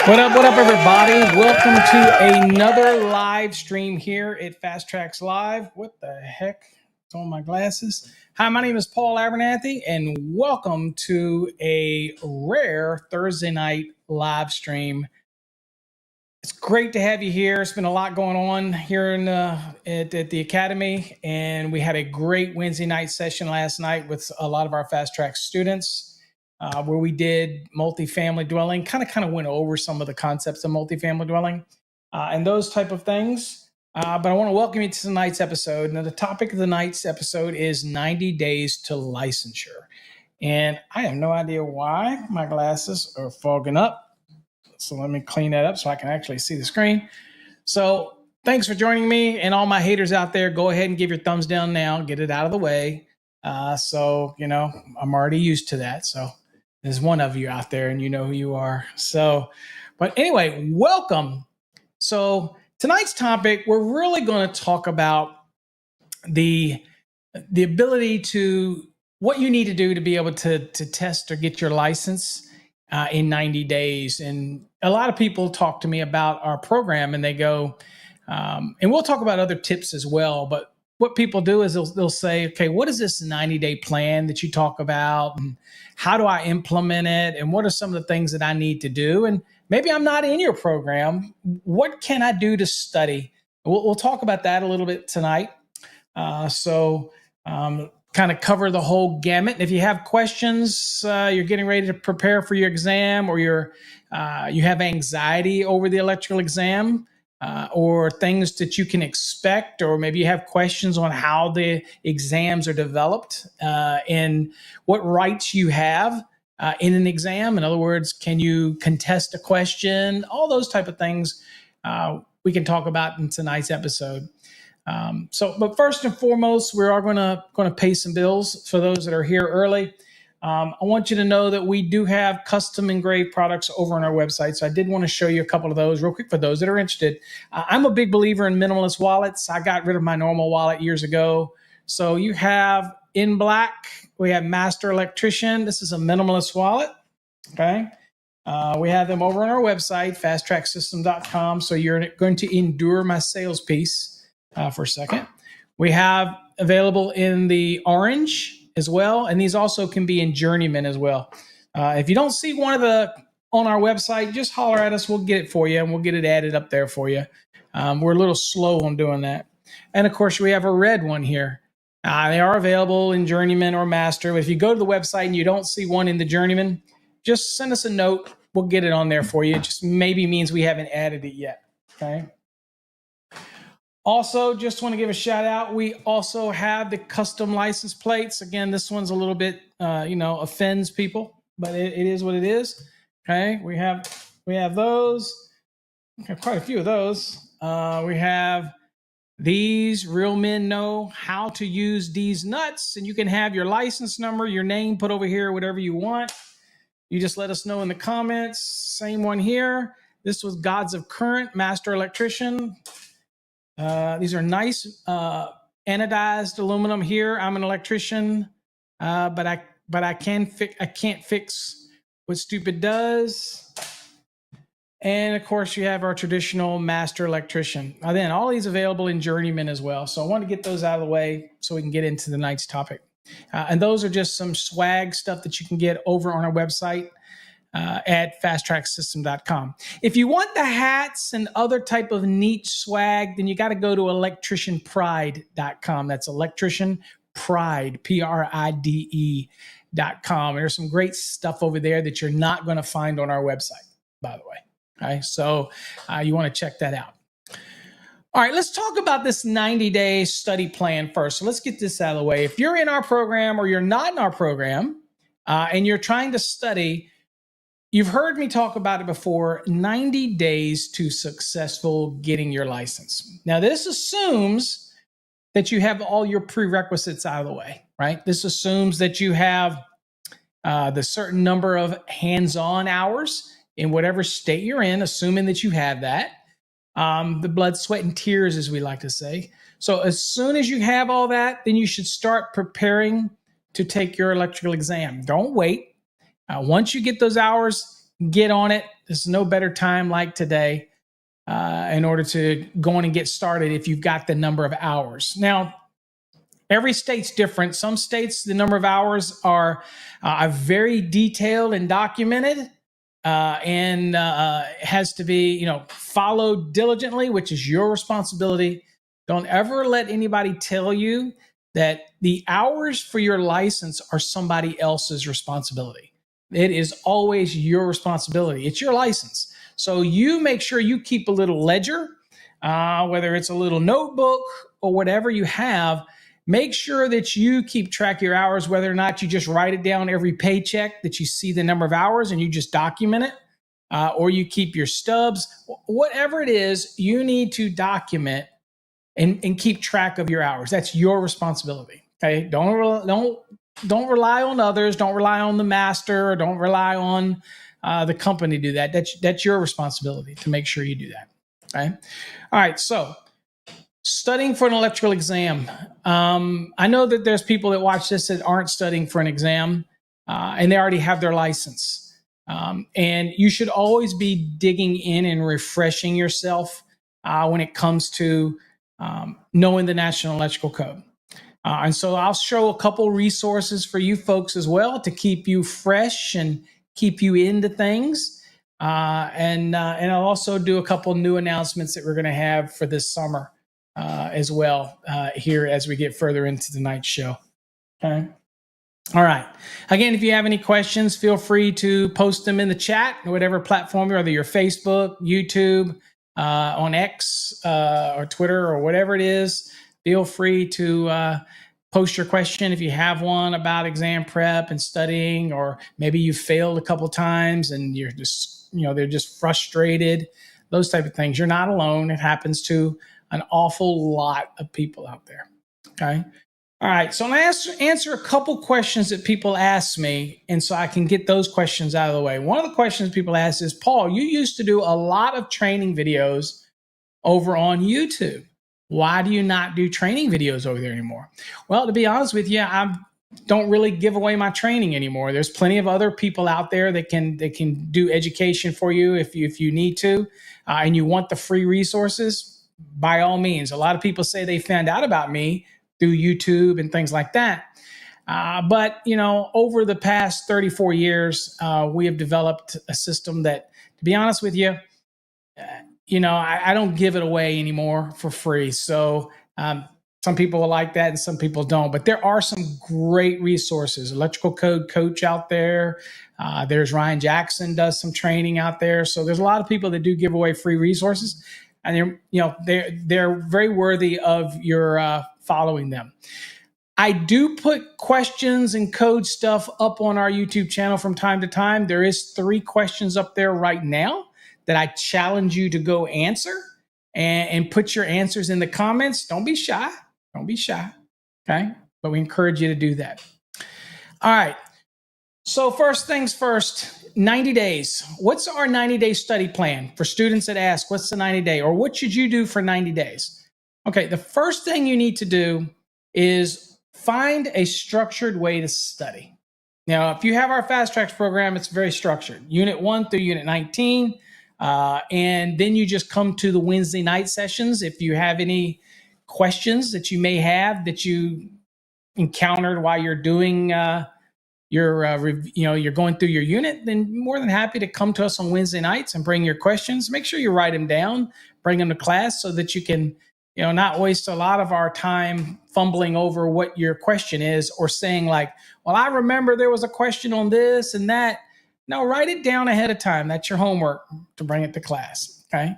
What up, everybody? Welcome to another live stream here at Trax Live. What the heck? It's on my glasses. Hi, my name is Paul Abernathy, and welcome to a rare Thursday night live stream. It's great to have you here. It's been a lot going on here at the Academy, and we had a great Wednesday night session last night with a lot of our Fast Trax students. Where we did multifamily dwelling, kind of went over some of the concepts of multifamily dwelling and those type of things. But I want to welcome you to tonight's episode. Now, the topic of tonight's episode is 90 days to licensure. And I have no idea why my glasses are fogging up. So let me clean that up so I can actually see the screen. So thanks for joining me, and all my haters out there, go ahead and give your thumbs down now, get it out of the way. So, you know, I'm already used to that. So there's one of you out there and you know who you are. So, but anyway, welcome. So tonight's topic, we're really going to talk about the ability to, what you need to do to be able to test or get your license in 90 days. And a lot of people talk to me about our program and they go, and we'll talk about other tips as well, but what people do is they'll say, okay, what is this 90-day plan that you talk about? And how do I implement it? And what are some of the things that I need to do? And maybe I'm not in your program. What can I do to study? We'll talk about that a little bit tonight. So kind of cover the whole gamut. And if you have questions, you're getting ready to prepare for your exam, or you have anxiety over the electrical exam, or things that you can expect, or maybe you have questions on how the exams are developed and what rights you have in an exam. In other words, can you contest a question? All those type of things we can talk about in tonight's episode. But first and foremost, we are going to pay some bills for those that are here early. I want you to know that we do have custom engraved products over on our website. So I did want to show you a couple of those real quick for those that are interested. I'm a big believer in minimalist wallets. I got rid of my normal wallet years ago. So you have in black, we have Master Electrician. This is a minimalist wallet. Okay. We have them over on our website, fasttracksystem.com. So you're going to endure my sales piece for a second. We have available in the orange as well, and these also can be in journeyman as well. If you don't see one of the on our website, just holler at us. We'll get it for you, and we'll get it added up there for you. We're a little slow on doing that. And of course, we have a red one here. They are available in journeyman or master. But if you go to the website and you don't see one in the journeyman, just send us a note. We'll get it on there for you. It just maybe means we haven't added it yet. Okay. Also, just want to give a shout out. We also have the custom license plates. Again, this one's a little bit, offends people, but it is what it is. Okay, we have those. Okay, quite a few of those. We have these. Real men know how to use these nuts, and you can have your license number, your name put over here, whatever you want. You just let us know in the comments. Same one here. This was Gods of Current, Master Electrician. These are nice anodized aluminum here. I'm an electrician, but I can't fix what stupid does. And of course, you have our traditional Master Electrician. Then all these available in journeyman as well. So I want to get those out of the way so we can get into the night's topic. And those are just some swag stuff that you can get over on our website. At fasttracksystem.com. If you want the hats and other type of neat swag, then you got to go to electricianpride.com. That's pride, PRIDE.com. There's some great stuff over there that you're not going to find on our website, by the way. Okay, so you want to check that out. All right, let's talk about this 90-day study plan first. So let's get this out of the way. If you're in our program or you're not in our program and you're trying to study, you've heard me talk about it before, 90 days to successful getting your license. Now, this assumes that you have all your prerequisites out of the way, right? This assumes that you have the certain number of hands-on hours in whatever state you're in, assuming that you have that. The blood, sweat, and tears, as we like to say. So as soon as you have all that, then you should start preparing to take your electrical exam. Don't wait. Once you get those hours, get on it. There's no better time like today in order to go on and get started if you've got the number of hours. Now, every state's different. Some states, the number of hours are very detailed and documented. And has to be, followed diligently, which is your responsibility. Don't ever let anybody tell you that the hours for your license are somebody else's responsibility. It is always your responsibility. It's your license. So you make sure you keep a little ledger, whether it's a little notebook or whatever you have. Make sure that you keep track of your hours, whether or not you just write it down every paycheck that you see the number of hours and you just document it, or you keep your stubs. Whatever it is, you need to document and keep track of your hours. That's your responsibility. Okay, don't rely on others. Don't rely on the master. Or don't rely on the company to do that. That's your responsibility to make sure you do that. Okay. All right. So, studying for an electrical exam. I know that there's people that watch this that aren't studying for an exam and they already have their license. And you should always be digging in and refreshing yourself when it comes to knowing the National Electrical Code. And so I'll show a couple resources for you folks as well to keep you fresh and keep you into things. And I'll also do a couple new announcements that we're going to have for this summer. As well here as we get further into the night show. Okay. All right. Again, if you have any questions, feel free to post them in the chat, whatever platform, whether you're Facebook, YouTube, on X, or Twitter, or whatever it is. Feel free to post your question if you have one about exam prep and studying, or maybe you failed a couple times and you're just, they're just frustrated. Those type of things. You're not alone. It happens to an awful lot of people out there. Okay. All right. So I'm going to answer a couple questions that people ask me, and so I can get those questions out of the way. One of the questions people ask is, Paul, you used to do a lot of training videos over on YouTube. Why do you not do training videos over there anymore? Well, to be honest with you, I don't really give away my training anymore. There's plenty of other people out there that can do education for you if you need to, and you want the free resources. By all means. A lot of people say they found out about me through YouTube and things like that. But, over the past 34 years, we have developed a system that, to be honest with you, I don't give it away anymore for free. So some people will like that and some people don't. But there are some great resources. Electrical Code Coach out there. There's Ryan Jackson does some training out there. So there's a lot of people that do give away free resources. And they're very worthy of your following them. I do put questions and code stuff up on our YouTube channel from time to time. There is 3 questions up there right now that I challenge you to go answer and put your answers in the comments. Don't be shy. Don't be shy. Okay. But we encourage you to do that. All right. So first things first. 90 days. What's our 90-day study plan for students that ask, what's the 90-day, or what should you do for 90 days? Okay, the first thing you need to do is find a structured way to study. Now, if you have our Fast Tracks program, it's very structured. Unit 1 through Unit 19, and then you just come to the Wednesday night sessions. If you have any questions that you may have that you encountered while you're doing you're going through your unit, then more than happy to come to us on Wednesday nights and bring your questions. Make sure you write them down, bring them to class so that you can not waste a lot of our time fumbling over what your question is or saying like, well, I remember there was a question on this and that. No, write it down ahead of time. That's your homework to bring it to class. Okay.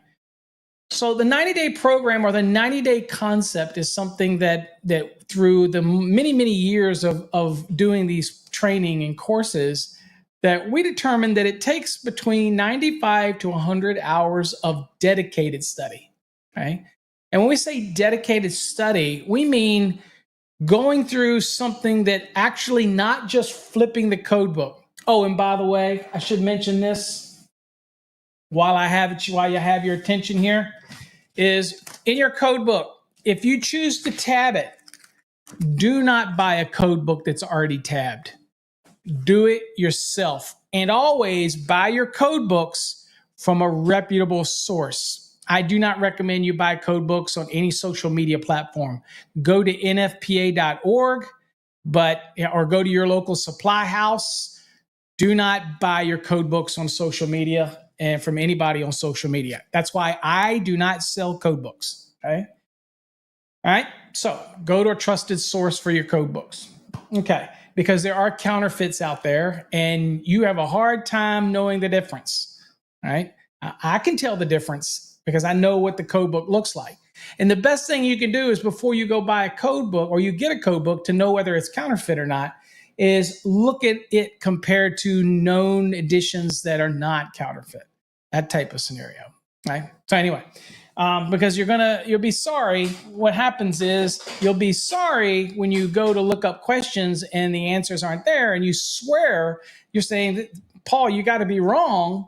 So the 90-day program or the 90-day concept is something that through the many, many years of doing these training and courses, that we determined that it takes between 95 to 100 hours of dedicated study. Okay. And when we say dedicated study, we mean going through something that actually not just flipping the code book. Oh, and by the way, I should mention this while you have your attention here, is in your code book, if you choose to tab it, do not buy a code book that's already tabbed. Do it yourself. And always buy your code books from a reputable source. I do not recommend you buy code books on any social media platform. Go to nfpa.org, or go to your local supply house. Do not buy your code books on social media and from anybody on social media. That's why I do not sell code books. Okay. All right. So go to a trusted source for your code books. Okay. Because there are counterfeits out there and you have a hard time knowing the difference. All right. I can tell the difference because I know what the code book looks like. And the best thing you can do is before you go buy a code book or you get a code book to know whether it's counterfeit or not, is look at it compared to known editions that are not counterfeit. That type of scenario. Right. So anyway, because you'll be sorry. What happens is you'll be sorry when you go to look up questions and the answers aren't there, and you swear you're saying, Paul, you got to be wrong.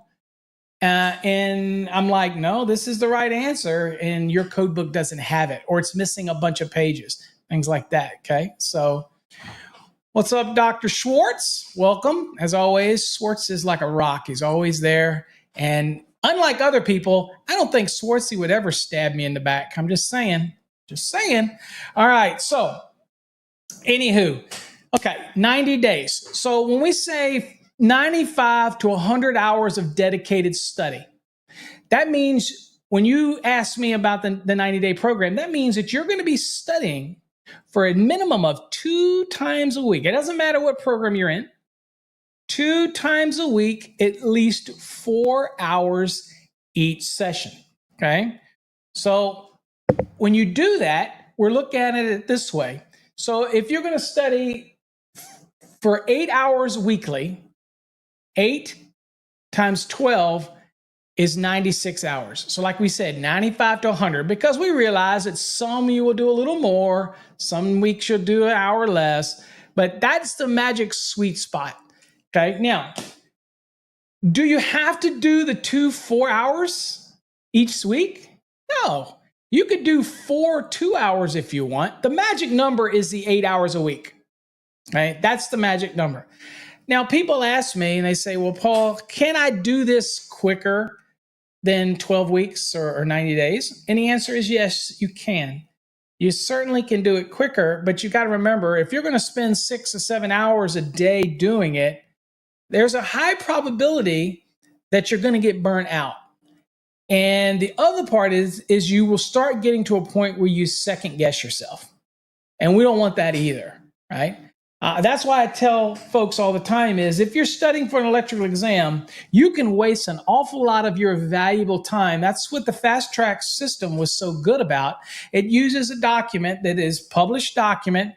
And I'm like, no, this is the right answer, and your code book doesn't have it, or it's missing a bunch of pages, things like that. Okay, so what's up, Dr. Schwartz? Welcome. As always, Schwartz is like a rock. He's always there, and unlike other people, I don't think Swartzy would ever stab me in the back. I'm just saying. Just saying. All right. So, anywho, okay, 90 days. So, when we say 95 to 100 hours of dedicated study, that means when you ask me about the 90-day program, that means that you're going to be studying for a minimum of 2 times a week. It doesn't matter what program you're in. 2 times a week, at least 4 hours each session. Okay. So when you do that, we're looking at it this way. So if you're going to study for 8 hours weekly, 8 times 12 is 96 hours. So like we said, 95 to 100, because we realize that some you will do a little more, some weeks you'll do an hour less, but that's the magic sweet spot. Okay, now, do you have to do the 4 hours each week? No, you could do 2 hours if you want. The magic number is the 8 hours a week, right? That's the magic number. Now, people ask me and they say, well, Paul, can I do this quicker than 12 weeks or 90 days? And the answer is yes, you can. You certainly can do it quicker, but you got to remember, if you're going to spend 6 or 7 hours a day doing it, there's a high probability that you're going to get burnt out. And the other part is you will start getting to a point where you second guess yourself. And we don't want that either, right? That's why I tell folks all the time is if you're studying for an electrical exam, you can waste an awful lot of your valuable time. That's what the Fast Track system was so good about. It uses a document that is published document.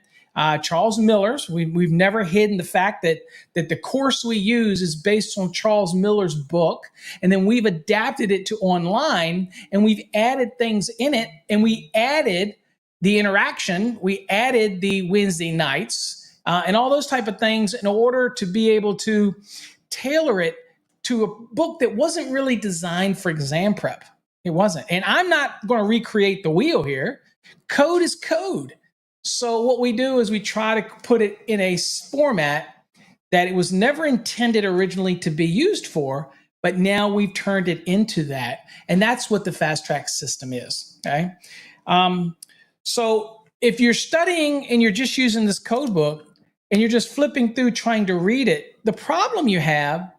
Charles Miller's. We've never hidden the fact that the course we use is based on Charles Miller's book, and then we've adapted it to online, and we've added things in it, and we added the interaction, we added the Wednesday nights, and all those type of things in order to be able to tailor it to a book that wasn't really designed for exam prep. It wasn't. And I'm not going to recreate the wheel here. Code is code. So what we do is we try to put it in a format that it was never intended originally to be used for, but now we've turned it into that. And that's what the Fast Track system is, okay? So if you're studying and you're just using this code book and you're just flipping through trying to read it, the problem you have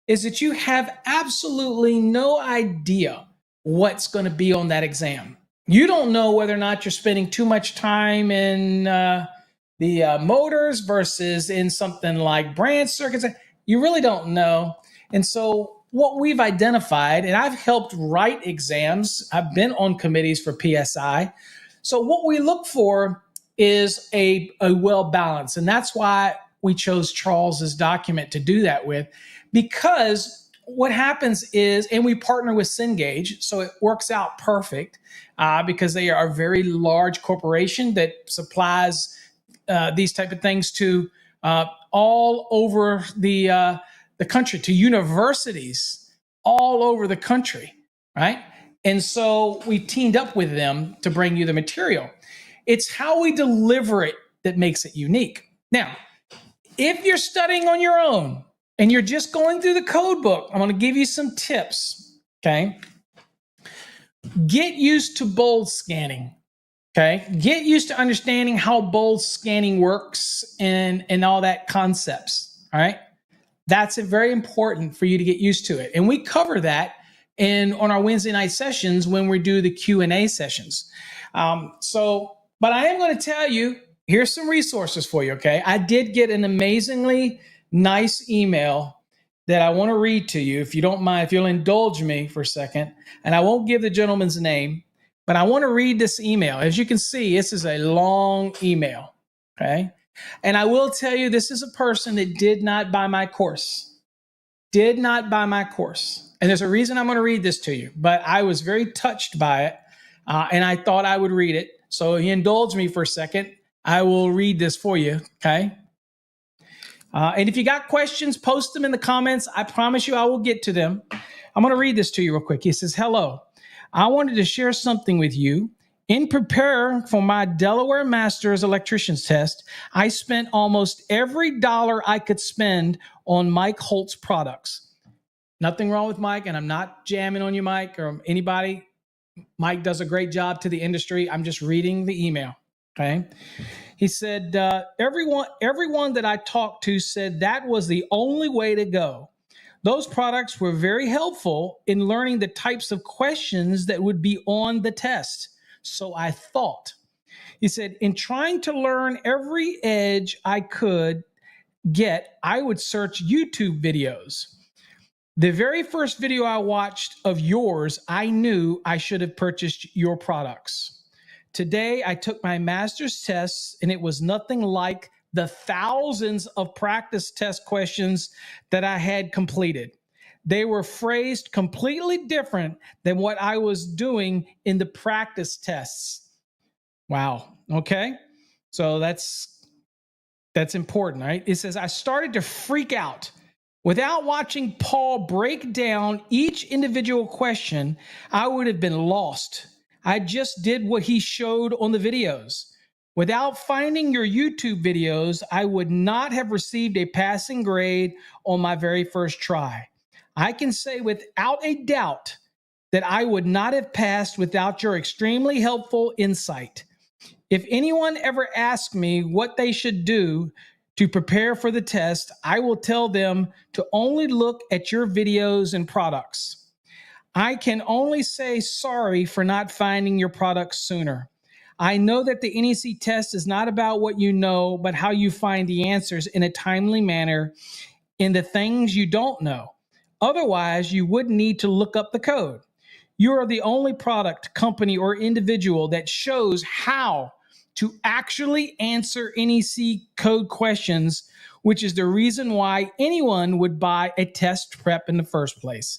is that you have absolutely no idea what's going to be on that exam. You don't know whether or not you're spending too much time in the motors versus in something like branch circuits. You really don't know. And so what we've identified, and I've helped write exams, I've been on committees for PSI. So what we look for is a well balance. And that's why we chose Charles's document to do that with, because what happens is, and we partner with Cengage, so it works out perfect because they are a very large corporation that supplies these type of things to all over the country, to universities all over the country, right? And so we teamed up with them to bring you the material. It's how we deliver it that makes it unique. Now, if you're studying on your own and you're just going through the code book, I'm going to give you some tips, okay? Get used to bold scanning, okay? Get used to understanding how bold scanning works and all that concepts, all right? That's very important for you to get used to it. And we cover that on our Wednesday night sessions when we do the Q&A sessions. But I am going to tell you, here's some resources for you, okay? I did get an amazingly nice email that I want to read to you, if you don't mind, if you'll indulge me for a second. And I won't give the gentleman's name, but I want to read this email. As you can see, this is a long email, okay? And I will tell you, this is a person that did not buy my course. Did not buy my course. And there's a reason I'm going to read this to you, but I was very touched by it, and I thought I would read it. So he indulged me for a second. I will read this for you, okay? And if you got questions, post them in the comments. I promise you I will get to them. I'm going to read this to you real quick. He says, hello. I wanted to share something with you. In preparing for my Delaware Master's electrician's test, I spent almost every dollar I could spend on Mike Holt's products. Nothing wrong with Mike, and I'm not jamming on you, Mike, or anybody. Mike does a great job to the industry. I'm just reading the email, okay? He said, everyone that I talked to said that was the only way to go. Those products were very helpful in learning the types of questions that would be on the test. So I thought. He said, in trying to learn every edge I could get, I would search YouTube videos. The very first video I watched of yours, I knew I should have purchased your products. Today, I took my master's tests, and it was nothing like the thousands of practice test questions that I had completed. They were phrased completely different than what I was doing in the practice tests. Wow. Okay. So that's important, right? It says, I started to freak out. Without watching Paul break down each individual question, I would have been lost. I just did what he showed on the videos. Without finding your YouTube videos, I would not have received a passing grade on my very first try. I can say without a doubt that I would not have passed without your extremely helpful insight. If anyone ever asks me what they should do to prepare for the test, I will tell them to only look at your videos and products. I can only say sorry for not finding your products sooner. I know that the NEC test is not about what you know, but how you find the answers in a timely manner in the things you don't know. Otherwise, you wouldn't need to look up the code. You are the only product, company, or individual that shows how to actually answer NEC code questions, which is the reason why anyone would buy a test prep in the first place.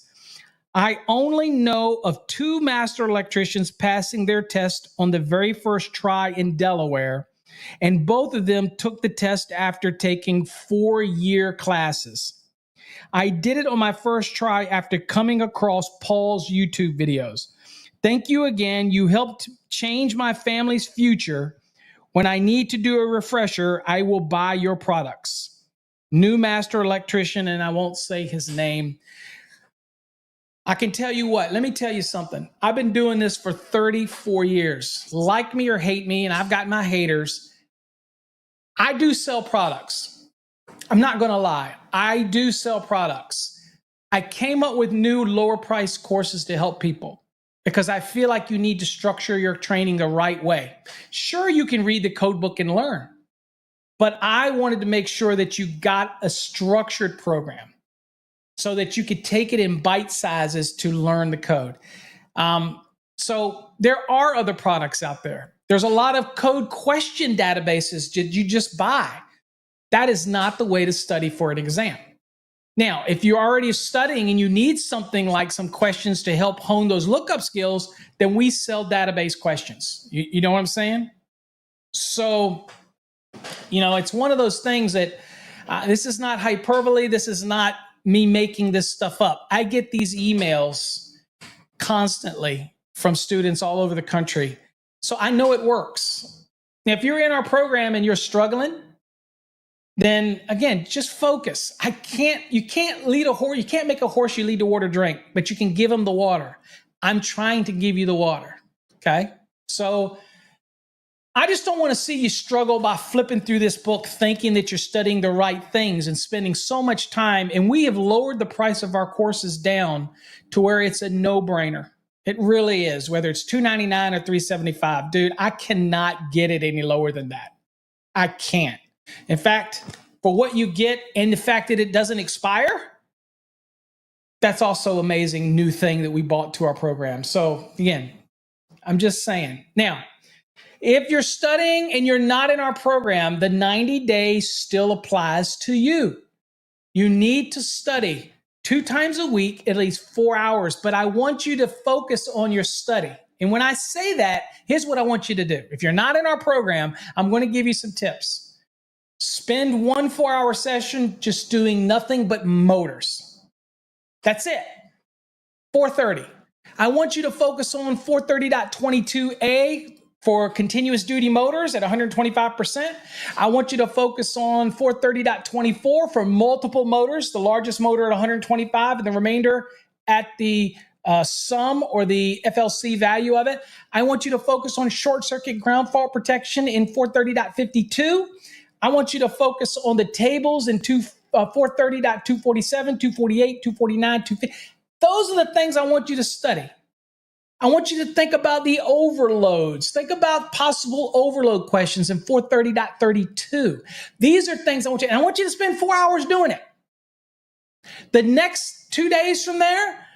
I only know of 2 master electricians passing their test on the very first try in Delaware, and both of them took the test after taking 4-year classes. I did it on my first try after coming across Paul's YouTube videos. Thank you again. You helped change my family's future. When I need to do a refresher, I will buy your products. New master electrician, and I won't say his name. I can tell you what, let me tell you something. I've been doing this for 34 years. Like me or hate me, and I've got my haters. I do sell products. I'm not going to lie. I do sell products. I came up with new lower price courses to help people. because I feel like you need to structure your training the right way. Sure, you can read the code book and learn, but I wanted to make sure that you got a structured program so that you could take it in bite sizes to learn the code. So there are other products out there. There's a lot of code question databases that you just buy. That is not the way to study for an exam. Now, if you're already studying and you need something like some questions to help hone those lookup skills, then we sell database questions. You know what I'm saying? So, it's one of those things that this is not hyperbole. This is not me making this stuff up. I get these emails constantly from students all over the country. So I know it works. Now, if you're in our program and you're struggling, then again, just focus. You can't lead a horse. You can't make a horse you lead the water drink, but you can give him the water. I'm trying to give you the water. Okay. So I just don't want to see you struggle by flipping through this book thinking that you're studying the right things and spending so much time. And we have lowered the price of our courses down to where it's a no-brainer. It really is, whether it's $299 or $375. Dude, I cannot get it any lower than that. I can't. In fact, for what you get and the fact that it doesn't expire, that's also an amazing new thing that we bought to our program. So again, I'm just saying. Now, if you're studying and you're not in our program, the 90 days still applies to you. You need to study 2 times a week, at least 4 hours, but I want you to focus on your study. And when I say that, here's what I want you to do. If you're not in our program, I'm going to give you some tips. Spend 1 4-hour session just doing nothing but motors. That's it. 430. I want you to focus on 430.22a for continuous duty motors at 125%. I want you to focus on 430.24 for multiple motors, the largest motor at 125 and the remainder at the sum or the FLC value of it. I want you to focus on short circuit ground fault protection in 430.52. I want you to focus on the tables in 430.247, 248, 249, 250. Those are the things I want you to study. I want you to think about the overloads. Think about possible overload questions in 430.32. These are things I want you, and I want you to spend 4 hours doing it. The next 2 days from there,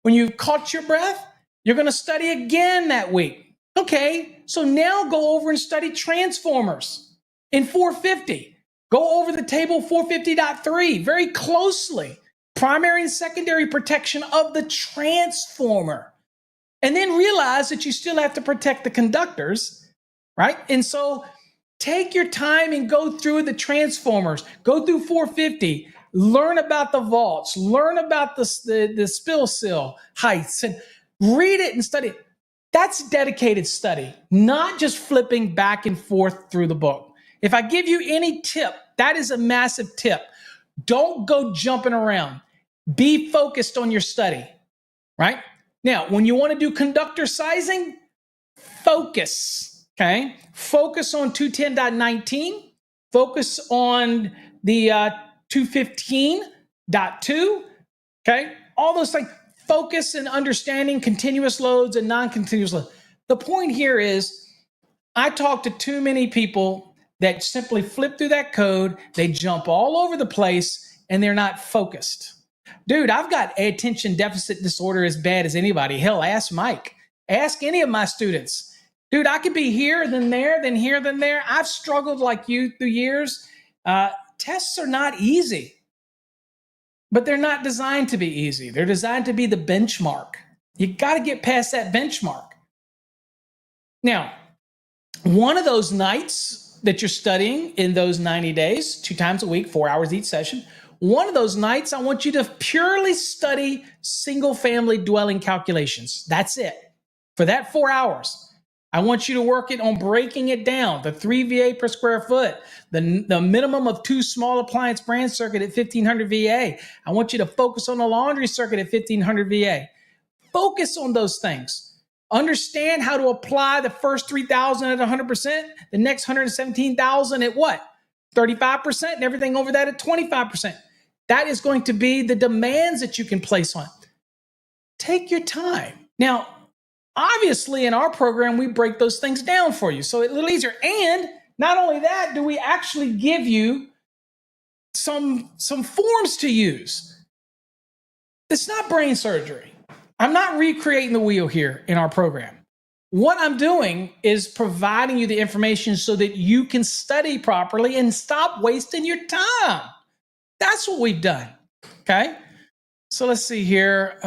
when you've caught your breath, you're going to study again that week. Okay, so now go over and study transformers in 450. Go over the table 450.3 very closely. Primary and secondary protection of the transformer. And then realize that you still have to protect the conductors, right? And so take your time and go through the transformers. Go through 450. Learn about the vaults. Learn about the spill sill heights. And read it and study it. That's dedicated study, not just flipping back and forth through the book. If I give you any tip, that is a massive tip. Don't go jumping around. Be focused on your study, right? Now, when you want to do conductor sizing, focus, okay? Focus on 210.19. Focus on the 215.2, okay? All those things. Focus and understanding continuous loads and non-continuous loads. The point here is I talk to too many people that simply flip through that code, they jump all over the place, and they're not focused. Dude, I've got attention deficit disorder as bad as anybody. Hell, ask Mike. Ask any of my students. Dude, I could be here, then there, then here, then there. I've struggled like you through years. Tests are not easy, but they're not designed to be easy. They're designed to be the benchmark. You got to get past that benchmark. Now, one of those nights that you're studying in those 90 days, 2 times a week, 4 hours each session, one of those nights, I want you to purely study single-family dwelling calculations. That's it. For that 4 hours, I want you to work it on breaking it down, the 3 VA per square foot, the minimum of 2 small appliance branch circuit at 1,500 VA. I want you to focus on the laundry circuit at 1,500 VA. Focus on those things. Understand how to apply the first 3,000 at 100%, the next 117,000 at what? 35%, and everything over that at 25%. That is going to be the demands that you can place on it. Take your time. Now, Obviously, in our program, we break those things down for you. So it's a little easier. And not only that, do we actually give you some forms to use. It's not brain surgery. I'm not recreating the wheel here in our program. What I'm doing is providing you the information so that you can study properly and stop wasting your time. That's what we've done. Okay. So let's see here.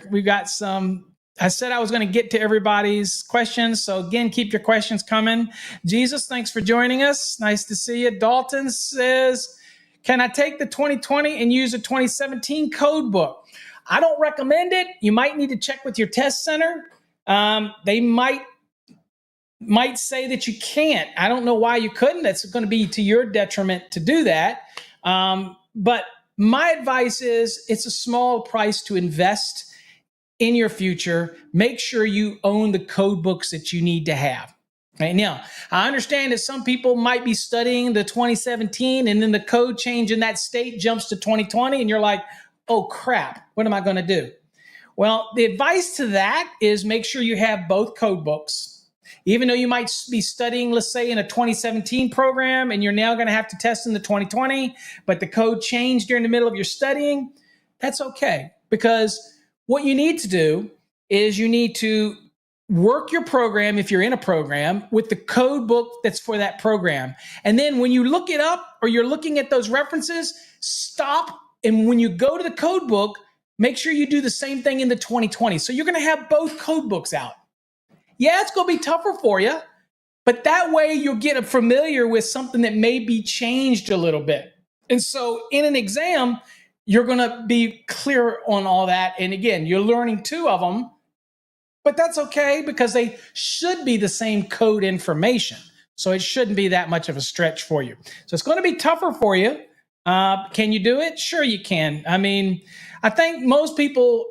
We've got some. I said I was going to get to everybody's questions. So again, keep your questions coming. Jesus, thanks for joining us. Nice to see you. Dalton says, can I take the 2020 and use a 2017 code book? I don't recommend it. You might need to check with your test center. They might say that you can't. I don't know why you couldn't. That's going to be to your detriment to do that. But my advice is it's a small price to invest in your future. Make sure you own the code books that you need to have. Right now, I understand that some people might be studying the 2017 and then the code change in that state jumps to 2020 and you're like, oh crap, what am I going to do? Well, the advice to that is make sure you have both code books. Even though you might be studying, let's say, in a 2017 program and you're now going to have to test in the 2020, but the code changed during the middle of your studying, that's okay. Because what you need to do is you need to work your program, if you're in a program, with the code book that's for that program. And then when you look it up or you're looking at those references, stop. And when you go to the code book, make sure you do the same thing in the 2020. So you're going to have both code books out. Yeah, it's going to be tougher for you, but that way you'll get familiar with something that may be changed a little bit. And so in an exam, you're going to be clear on all that. And again, you're learning two of them, but that's okay because they should be the same code information. So it shouldn't be that much of a stretch for you. So it's going to be tougher for you. Can you do it? Sure you can. I mean, I think most people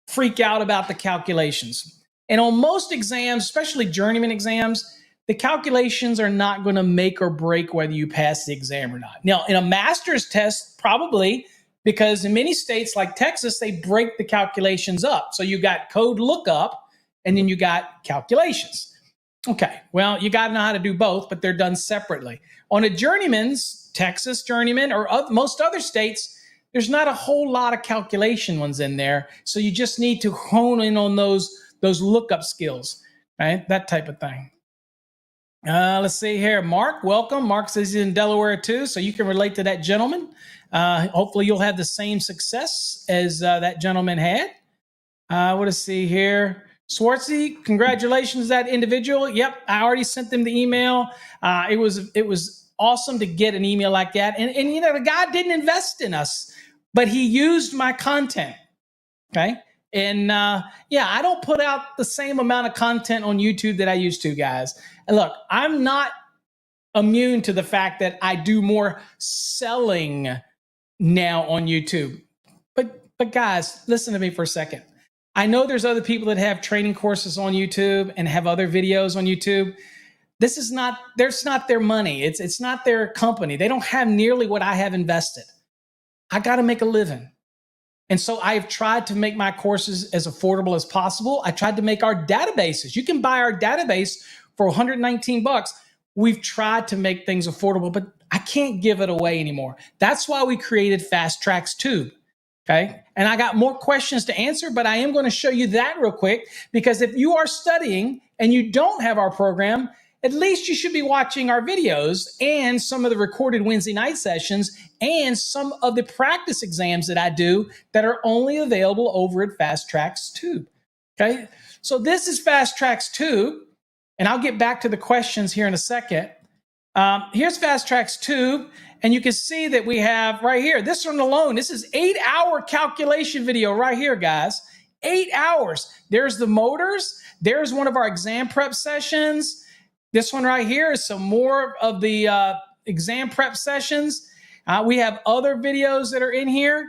freak out about the calculations. And on most exams, especially journeyman exams, the calculations are not going to make or break whether you pass the exam or not. Now, in a master's test, probably, because in many states like Texas, they break the calculations up. So you got code lookup and then you got calculations. Okay, well, you got to know how to do both, but they're done separately. On a journeyman's, Texas journeyman, or most other states, there's not a whole lot of calculation ones in there. So you just need to hone in on those lookup skills, right? That type of thing. Let's see here. Mark, welcome. Mark says he's in Delaware too, so you can relate to that gentleman. Hopefully you'll have the same success as that gentleman had. What to see here? Swartzy, congratulations, that individual. Yep, I already sent them the email. It was awesome to get an email like that. And you know, the guy didn't invest in us, but he used my content. Okay. And yeah, I don't put out the same amount of content on YouTube that I used to, guys. And look, I'm not immune to the fact that I do more selling now on YouTube. But guys, listen to me for a second. I know there's other people that have training courses on YouTube and have other videos on YouTube. That's not their money. It's not their company. They don't have nearly what I have invested. I got to make a living. And so I've tried to make my courses as affordable as possible. I tried to make our databases. You can buy our database for $119. We've tried to make things affordable, but I can't give it away anymore. That's why we created Fast Trax Tube. Okay. And I got more questions to answer, but I am going to show you that real quick, because if you are studying and you don't have our program, at least you should be watching our videos and some of the recorded Wednesday night sessions and some of the practice exams that I do that are only available over at Fast Trax Tube. Okay. So this is Fast Trax Tube, and I'll get back to the questions here in a second. Here's Fast Trax Tube, and you can see that we have right here, this one alone, this is 8-hour calculation video right here, guys. 8 hours. There's the motors. There's one of our exam prep sessions. This one right here is some more of the exam prep sessions. We have other videos that are in here.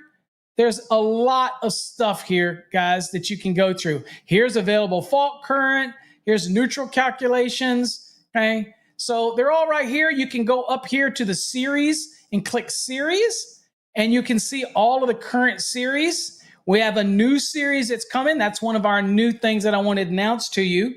There's a lot of stuff here, guys, that you can go through. Here's available fault current. Here's neutral calculations. Okay. So they're all right here. You can go up here to the series and click series, and you can see all of the current series. We have a new series that's coming. That's one of our new things that I want to announce to you,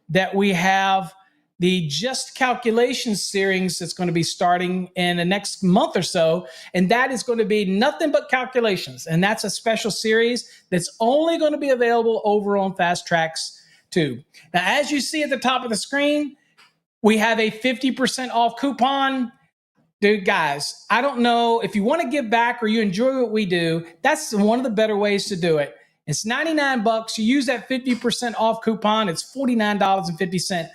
that we have the Just Calculations series that's going to be starting in the next month or so. And that is going to be nothing but calculations. And that's a special series that's only going to be available over on Fast Trax 2. Now, as you see at the top of the screen, we have a 50% off coupon. Dude, guys, I don't know if you want to give back or you enjoy what we do. That's one of the better ways to do it. It's $99. You use that 50% off coupon. It's $49.50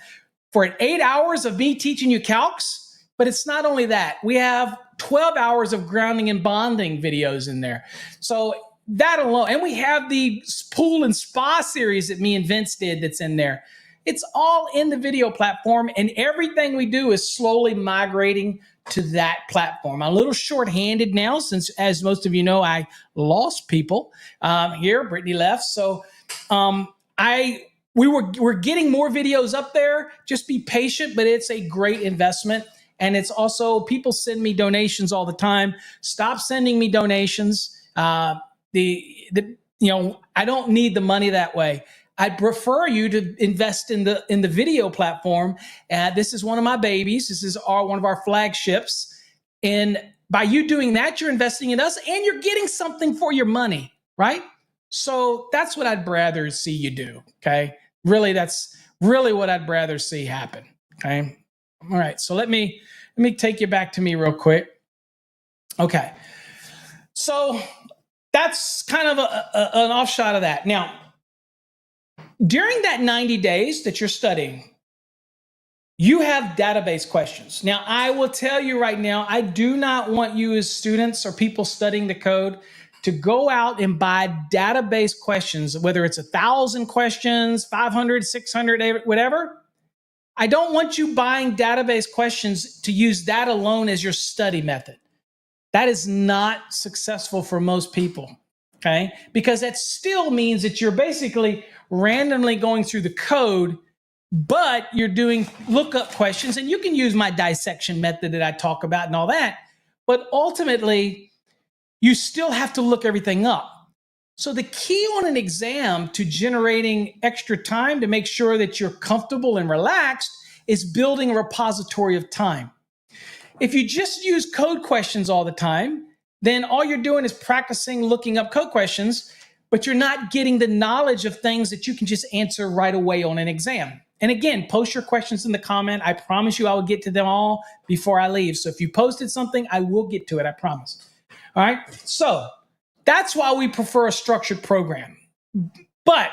for 8 hours of me teaching you calcs. But it's not only that. We have 12 hours of grounding and bonding videos in there. So that alone, and we have the pool and spa series that me and Vince did that's in there. It's all in the video platform, and everything we do is slowly migrating to that platform. I'm a little short-handed now since, as most of you know, I lost people here. Brittany left. So we're getting more videos up there. Just be patient, but it's a great investment. And it's also, people send me donations all the time. Stop sending me donations. I don't need the money that way. I'd prefer you to invest in the video platform. This is one of my babies. This is one of our flagships. And by you doing that, you're investing in us and you're getting something for your money, right? So that's what I'd rather see you do, okay? Really, that's really what I'd rather see happen, okay? All right, so let me take you back to me real quick. Okay, so that's kind of an offshot of that. Now, during that 90 days that you're studying, you have database questions. Now, I will tell you right now, I do not want you as students or people studying the code to go out and buy database questions, whether it's 1,000 questions, 500, 600, whatever. I don't want you buying database questions to use that alone as your study method. That is not successful for most people, okay? Because that still means that you're basically randomly going through the code, but you're doing lookup questions, and you can use my dissection method that I talk about and all that, but ultimately, you still have to look everything up. So the key on an exam to generating extra time to make sure that you're comfortable and relaxed is building a repository of time. If you just use code questions all the time, then all you're doing is practicing looking up code questions, but you're not getting the knowledge of things that you can just answer right away on an exam. And again, post your questions in the comment. I promise you I will get to them all before I leave. So if you posted something, I will get to it, I promise. All right, so that's why we prefer a structured program. But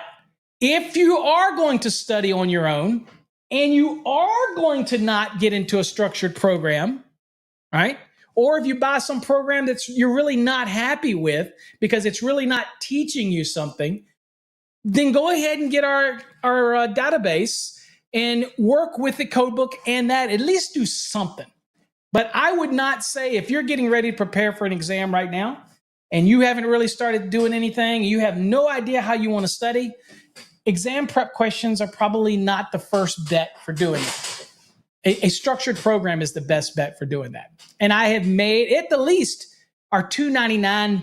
if you are going to study on your own and you are going to not get into a structured program, right? Or if you buy some program that you're really not happy with because it's really not teaching you something, then go ahead and get our database and work with the codebook and that, at least do something. But I would not say, if you're getting ready to prepare for an exam right now and you haven't really started doing anything, you have no idea how you want to study, exam prep questions are probably not the first bet for doing it. A structured program is the best bet for doing that. And I have made, at the least, our $299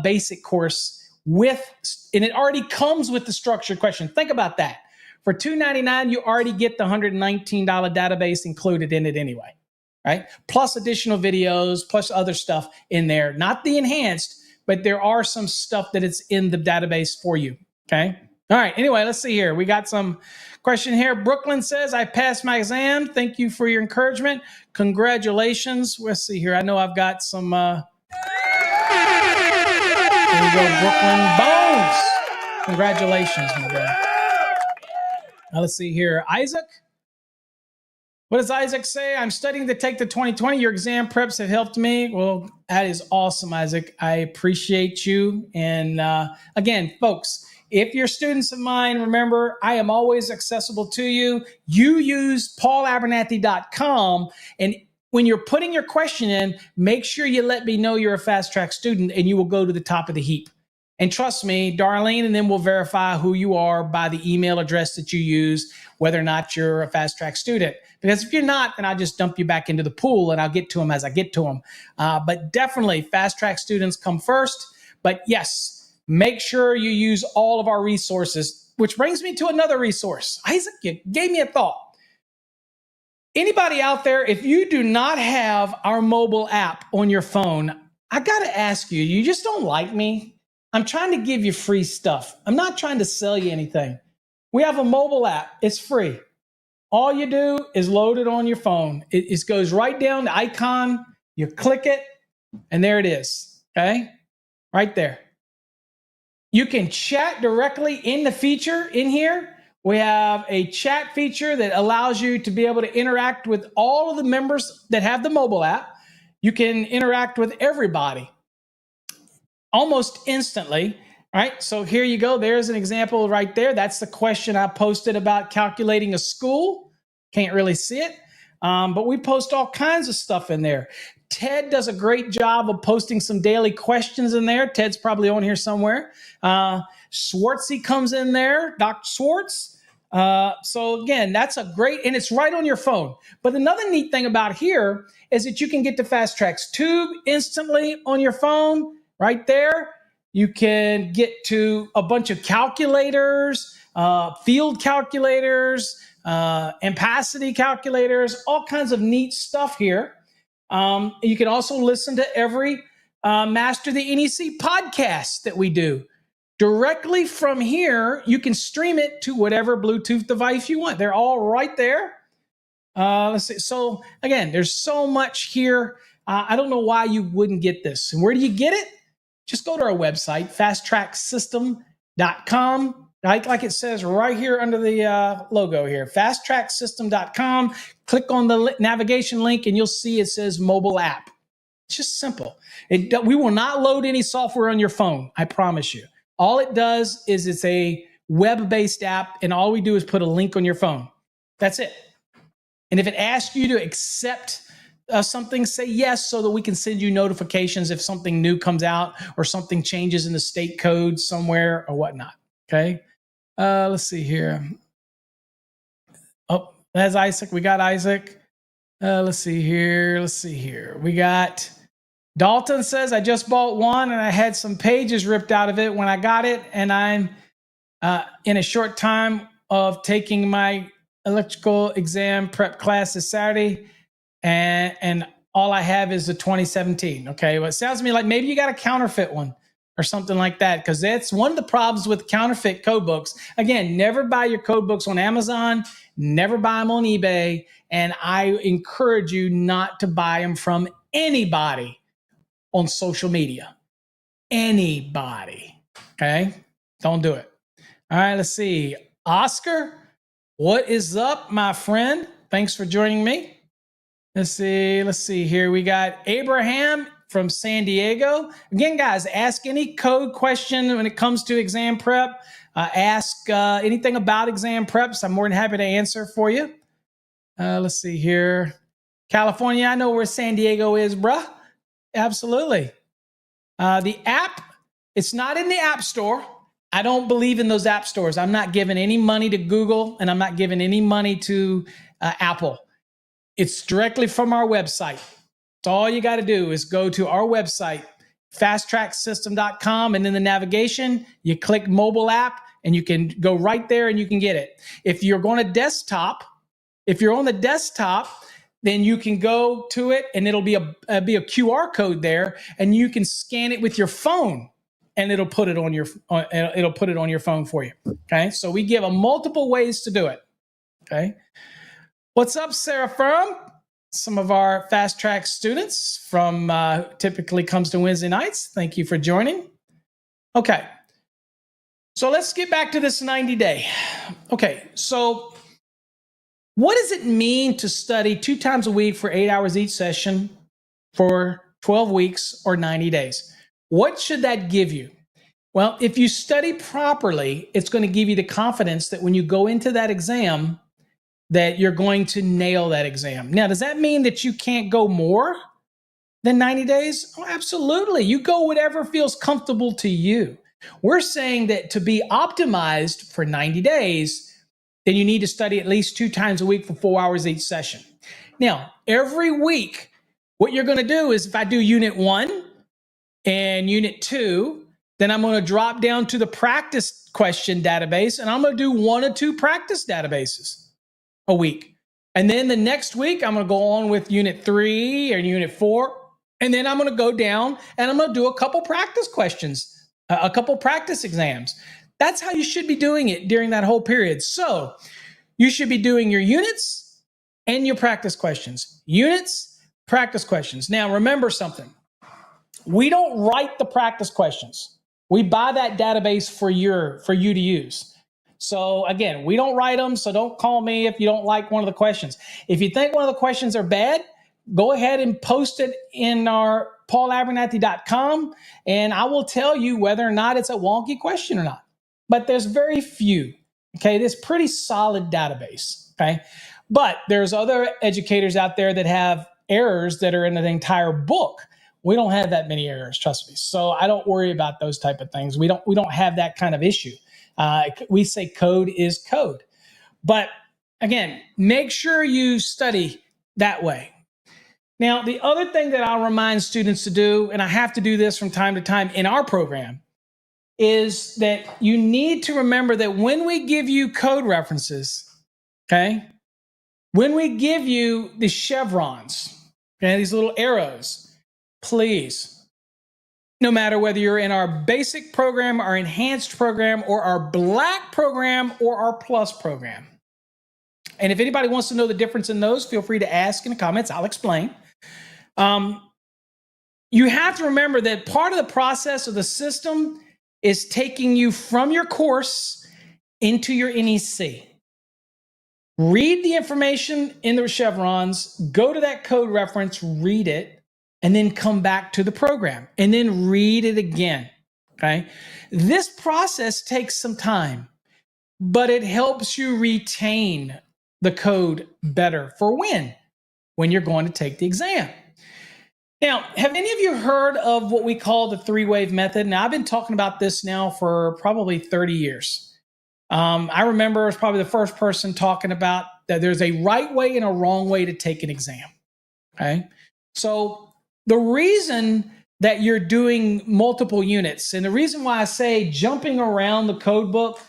basic course and it already comes with the structured question. Think about that. For $299, you already get the $119 database included in it anyway. Right? Plus additional videos, plus other stuff in there. Not the enhanced, but there are some stuff that it's in the database for you. Okay? All right. Anyway, let's see here. We got some question here. Brooklyn says, I passed my exam. Thank you for your encouragement. Congratulations. Let's see here. I know I've got some. There you go, Brooklyn. Bones. Congratulations, my guy. Now let's see here. Isaac. What does Isaac say? I'm studying to take the 2020. Your exam preps have helped me. Well, that is awesome, Isaac. I appreciate you. And again, folks, if you're students of mine, remember, I am always accessible to you. You use paulabernathy.com. And when you're putting your question in, make sure you let me know you're a Fast Track student and you will go to the top of the heap. And trust me, Darlene, and then we'll verify who you are by the email address that you use, whether or not you're a Fast Track student. Because if you're not, then I'll just dump you back into the pool and I'll get to them as I get to them. But definitely, Fast Track students come first. But yes, Make sure you use all of our resources, which brings me to another resource. Isaac, you gave me a thought. Anybody out there, if you do not have our mobile app on your phone, I got to ask you, you just don't like me? I'm trying to give you free stuff. I'm not trying to sell you anything. We have a mobile app. It's free. All you do is load it on your phone. It goes right down the icon. You click it, and there it is. Okay? Right there. You can chat directly in the feature in here. We have a chat feature that allows you to be able to interact with all of the members that have the mobile app. You can interact with everybody almost instantly. Right? So here you go. There's an example right there. That's the question I posted about calculating a school. Can't really see it, but we post all kinds of stuff in there. Ted does a great job of posting some daily questions in there. Ted's probably on here somewhere. Swartzy comes in there, Dr. Swartz. So again, that's a great, and it's right on your phone. But another neat thing about here is that you can get to Fast Track's Tube instantly on your phone right there. You can get to a bunch of calculators, field calculators, ampacity calculators, all kinds of neat stuff here. You can also listen to every Master the NEC podcast that we do. Directly from here, you can stream it to whatever Bluetooth device you want. They're all right there. Let's see. So again, there's so much here. I don't know why you wouldn't get this. And where do you get it? Just go to our website, fasttracksystem.com. Like it says right here under the logo here, fasttracksystem.com. Click on the navigation link and you'll see it says mobile app. It's just simple. We will not load any software on your phone, I promise you. All it does is it's a web-based app, and all we do is put a link on your phone. That's it. And if it asks you to accept something, say yes, so that we can send you notifications if something new comes out or something changes in the state code somewhere or whatnot. Okay. Let's see here. Oh, that's Isaac. We got Isaac. Let's see here. We got Dalton says, I just bought one and I had some pages ripped out of it when I got it. And I'm in a short time of taking my electrical exam prep class this Saturday. And all I have is the 2017. Okay. Well, it sounds to me like maybe you got a counterfeit one or something like that, because that's one of the problems with counterfeit code books. Again, never buy your code books on Amazon, never buy them on eBay. And I encourage you not to buy them from anybody on social media. Anybody. Okay. Don't do it. All right. Let's see. Oscar, what is up, my friend? Thanks for joining me. Let's see here. We got Abraham from San Diego. Again, guys, ask any code question when it comes to exam prep. Ask anything about exam preps. I'm more than happy to answer for you. Let's see here. California, I know where San Diego is, bruh. Absolutely. The app, it's not in the App Store. I don't believe in those app stores. I'm not giving any money to Google, and I'm not giving any money to Apple. It's directly from our website. So all you got to do is go to our website, fasttracksystem.com, and in the navigation, you click mobile app, and you can go right there and you can get it. If you're on the desktop, then you can go to it, and it'll be a QR code there, and you can scan it with your phone, and it'll put it on your phone for you. Okay, so we give multiple ways to do it. Okay, what's up, Sarah Firm? Some of our Fast Track students from typically comes to Wednesday nights. Thank you for joining. Okay, so let's get back to this 90-day. Okay, so what does it mean to study 2 times a week for 8 hours each session for 12 weeks or 90 days? What should that give you? Well, if you study properly, it's going to give you the confidence that when you go into that exam, that you're going to nail that exam. Now, does that mean that you can't go more than 90 days? Oh, absolutely. You go whatever feels comfortable to you. We're saying that to be optimized for 90 days, then you need to study at least 2 times a week for 4 hours each session. Now, every week, what you're going to do is if I do unit 1 and unit 2, Then I'm going to drop down to the practice question database, and I'm going to do 1 or 2 practice databases a week. And then the next week, I'm going to go on with unit 3 or unit 4. And then I'm going to go down and I'm going to do a couple practice questions, a couple practice exams. That's how you should be doing it during that whole period. So you should be doing your units and your practice questions. Units, practice questions. Now, remember something. We don't write the practice questions. We buy that database for you to use. So again, we don't write them, so don't call me if you don't like one of the questions. If you think one of the questions are bad, go ahead and post it in our paulabernathy.com, and I will tell you whether or not it's a wonky question or not. But there's very few, okay? This pretty solid database, okay? But there's other educators out there that have errors that are in the entire book. We don't have that many errors, trust me. So I don't worry about those type of things. We don't have that kind of issue. We say code is code. But again, make sure you study that way. Now, the other thing that I'll remind students to do, and I have to do this from time to time in our program, is that you need to remember that when we give you code references, okay, when we give you the chevrons, okay, these little arrows, please, no matter whether you're in our basic program, our enhanced program, or our black program, or our plus program. And if anybody wants to know the difference in those, feel free to ask in the comments. I'll explain. You have to remember that part of the process of the system is taking you from your course into your NEC. Read the information in the chevrons, go to that code reference, read it, and then come back to the program and then read it again, okay? This process takes some time, but it helps you retain the code better for when you're going to take the exam. Now, have any of you heard of what we call the 3-wave method? Now, I've been talking about this now for probably 30 years. I remember I was probably the first person talking about that there's a right way and a wrong way to take an exam, okay? So the reason that you're doing multiple units, and the reason why I say jumping around the code book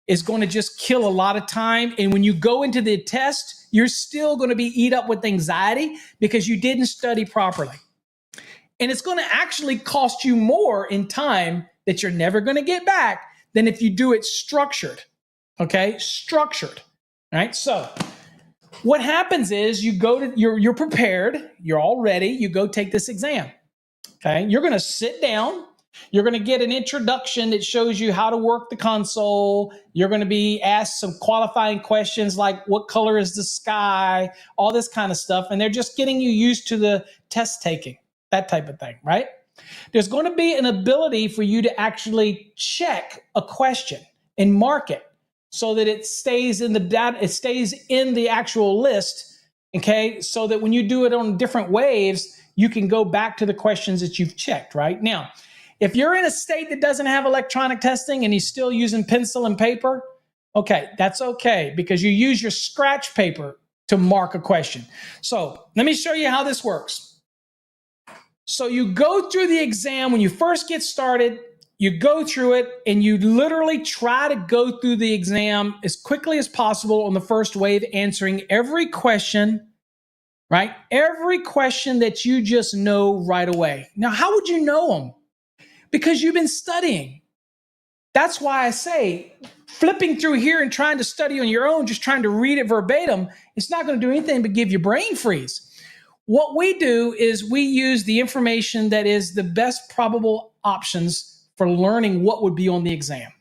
is going to just kill a lot of time. And when you go into the test, you're still going to be eat up with anxiety because you didn't study properly. And it's going to actually cost you more in time that you're never going to get back than if you do it structured, okay? Structured, all right? So what happens is you go to, you're prepared, you're all ready, you go take this exam, okay? You're going to sit down. You're going to get an introduction that shows you how to work the console. You're going to be asked some qualifying questions like what color is the sky, all this kind of stuff. And they're just getting you used to the test taking, that type of thing, right? There's going to be an ability for you to actually check a question and mark it so that it stays in the data, it stays in the actual list, okay? So that when you do it on different waves, you can go back to the questions that you've checked, right? Now, if you're in a state that doesn't have electronic testing and you're still using pencil and paper, okay, that's okay because you use your scratch paper to mark a question. So let me show you how this works. So you go through the exam when you first get started, you go through it and you literally try to go through the exam as quickly as possible on the first wave, answering every question, right? Every question that you just know right away. Now, how would you know them? Because you've been studying. That's why I say flipping through here and trying to study on your own, just trying to read it verbatim, it's not going to do anything but give you brain freeze. What we do is we use the information that is the best probable options for learning what would be on the exam.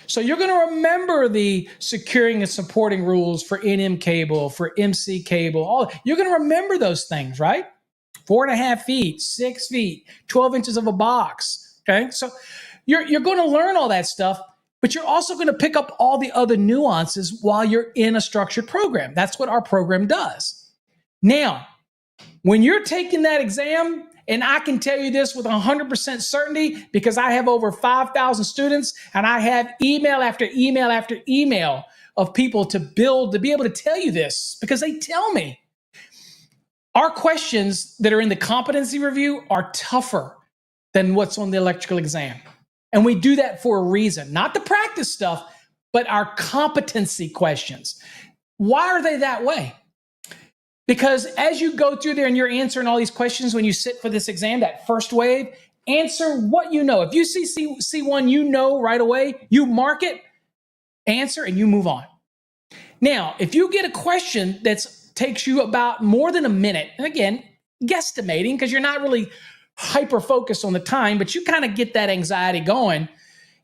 So you're going to remember the securing and supporting rules for NM cable, for MC cable. You're going to remember those things, right? 4.5 feet, 6 feet, 12 inches of a box. Okay, so you're going to learn all that stuff, but you're also going to pick up all the other nuances while you're in a structured program. That's what our program does. Now, when you're taking that exam, and I can tell you this with 100% certainty because I have over 5,000 students and I have email after email after email of people to be able to tell you this because they tell me. Our questions that are in the competency review are tougher than what's on the electrical exam. And we do that for a reason, not the practice stuff, but our competency questions. Why are they that way? Because as you go through there and you're answering all these questions when you sit for this exam, that first wave, answer what you know. If you see one you know right away, you mark it, answer, and you move on. Now, if you get a question that takes you about more than a minute, and again, guesstimating because you're not really hyper-focused on the time, but you kind of get that anxiety going.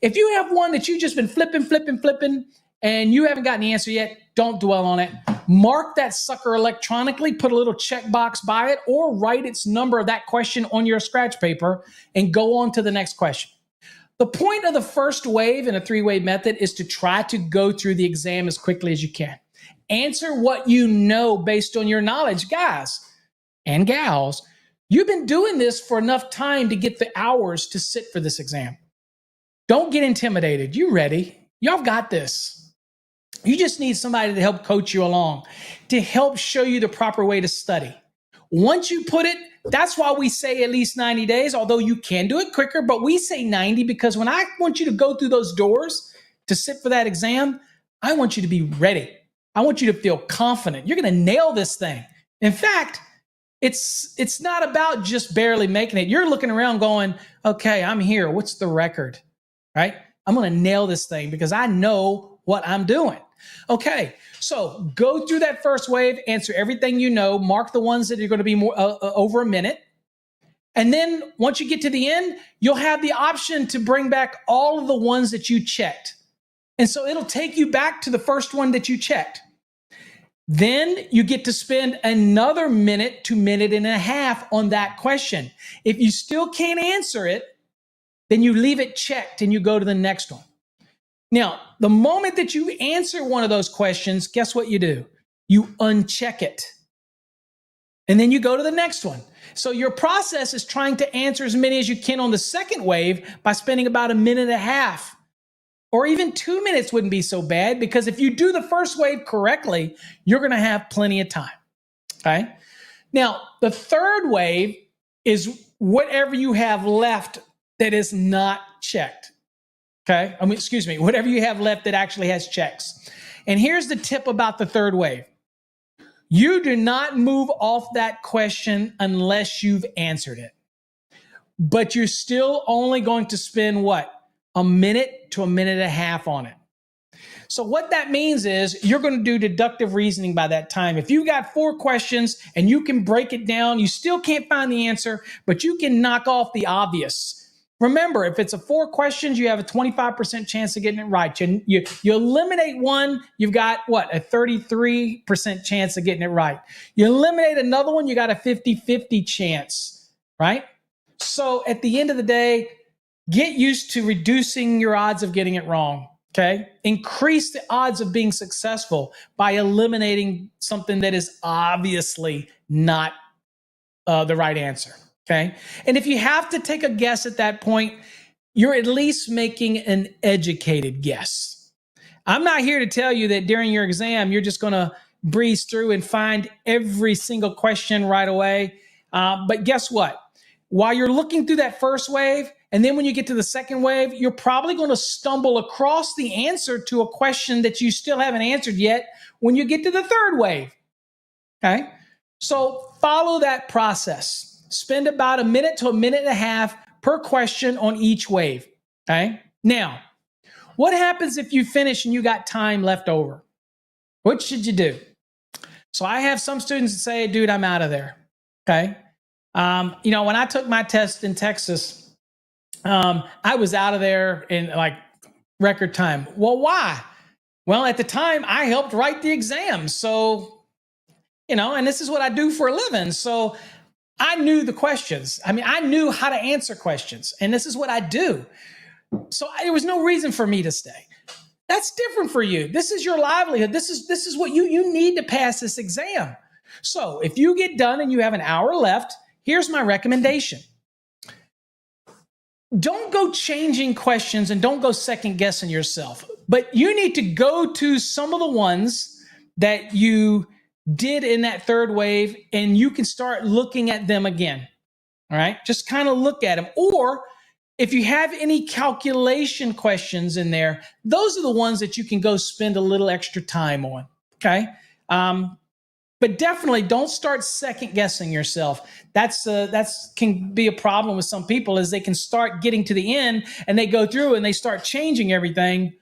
If you have one that you've just been flipping, and you haven't gotten the answer yet, don't dwell on it. Mark that sucker electronically, put a little checkbox by it, or write its number of that question on your scratch paper and go on to the next question. The point of the first wave in a 3-wave method is to try to go through the exam as quickly as you can. Answer what you know based on your knowledge. Guys and gals, you've been doing this for enough time to get the hours to sit for this exam. Don't get intimidated. You ready? Y'all got this. You just need somebody to help coach you along, to help show you the proper way to study. Once you put it, that's why we say at least 90 days, although you can do it quicker, but we say 90 because when I want you to go through those doors to sit for that exam, I want you to be ready. I want you to feel confident. You're going to nail this thing. In fact, it's not about just barely making it. You're looking around going, okay, I'm here. What's the record? Right? I'm going to nail this thing because I know what I'm doing. Okay, so go through that first wave, answer everything you know, mark the ones that are going to be more over a minute. And then once you get to the end, you'll have the option to bring back all of the ones that you checked. And so it'll take you back to the first one that you checked. Then you get to spend another minute to minute and a half on that question. If you still can't answer it, then you leave it checked and you go to the next one. Now, the moment that you answer one of those questions, guess what you do? You uncheck it. And then you go to the next one. So your process is trying to answer as many as you can on the second wave by spending about a minute and a half. Or even 2 minutes wouldn't be so bad because if you do the first wave correctly, you're going to have plenty of time. Okay? Now, the third wave is whatever you have left that is not checked. Okay? Whatever you have left that actually has checks. And here's the tip about the third wave. You do not move off that question unless you've answered it. But you're still only going to spend what? A minute to a minute and a half on it. So what that means is you're going to do deductive reasoning by that time. If you've got 4 questions and you can break it down, you still can't find the answer, but you can knock off the obvious. Remember, if it's 4 questions, you have a 25% chance of getting it right. You eliminate one, you've got what? A 33% chance of getting it right. You eliminate another one, you got a 50-50 chance, right? So at the end of the day, get used to reducing your odds of getting it wrong, okay? Increase the odds of being successful by eliminating something that is obviously not the right answer, okay? And if you have to take a guess at that point, you're at least making an educated guess. I'm not here to tell you that during your exam, you're just going to breeze through and find every single question right away. But guess what? While you're looking through that first wave, and then when you get to the second wave, you're probably going to stumble across the answer to a question that you still haven't answered yet when you get to the third wave. Okay? So follow that process. Spend about a minute to a minute and a half per question on each wave. Okay? Now, what happens if you finish and you got time left over? What should you do? So I have some students that say, dude, I'm out of there. Okay? When I took my test in Texas, I was out of there in like record time. Well, why? Well, at the time I helped write the exam. So, and this is what I do for a living. So I knew the questions. I knew how to answer questions, and this is what I do. So there was no reason for me to stay. That's different for you. This is your livelihood. This is what you need to pass this exam. So if you get done and you have an hour left, here's my recommendation. Don't go changing questions and don't go second guessing yourself. But you need to go to some of the ones that you did in that third wave and you can start looking at them again. All right? Just kind of look at them. Or If you have any calculation questions in there, those are the ones that you can go spend a little extra time on, okay? But definitely don't start second guessing yourself. That's can be a problem with some people, is they can start getting to the end and they go through and they start changing everything.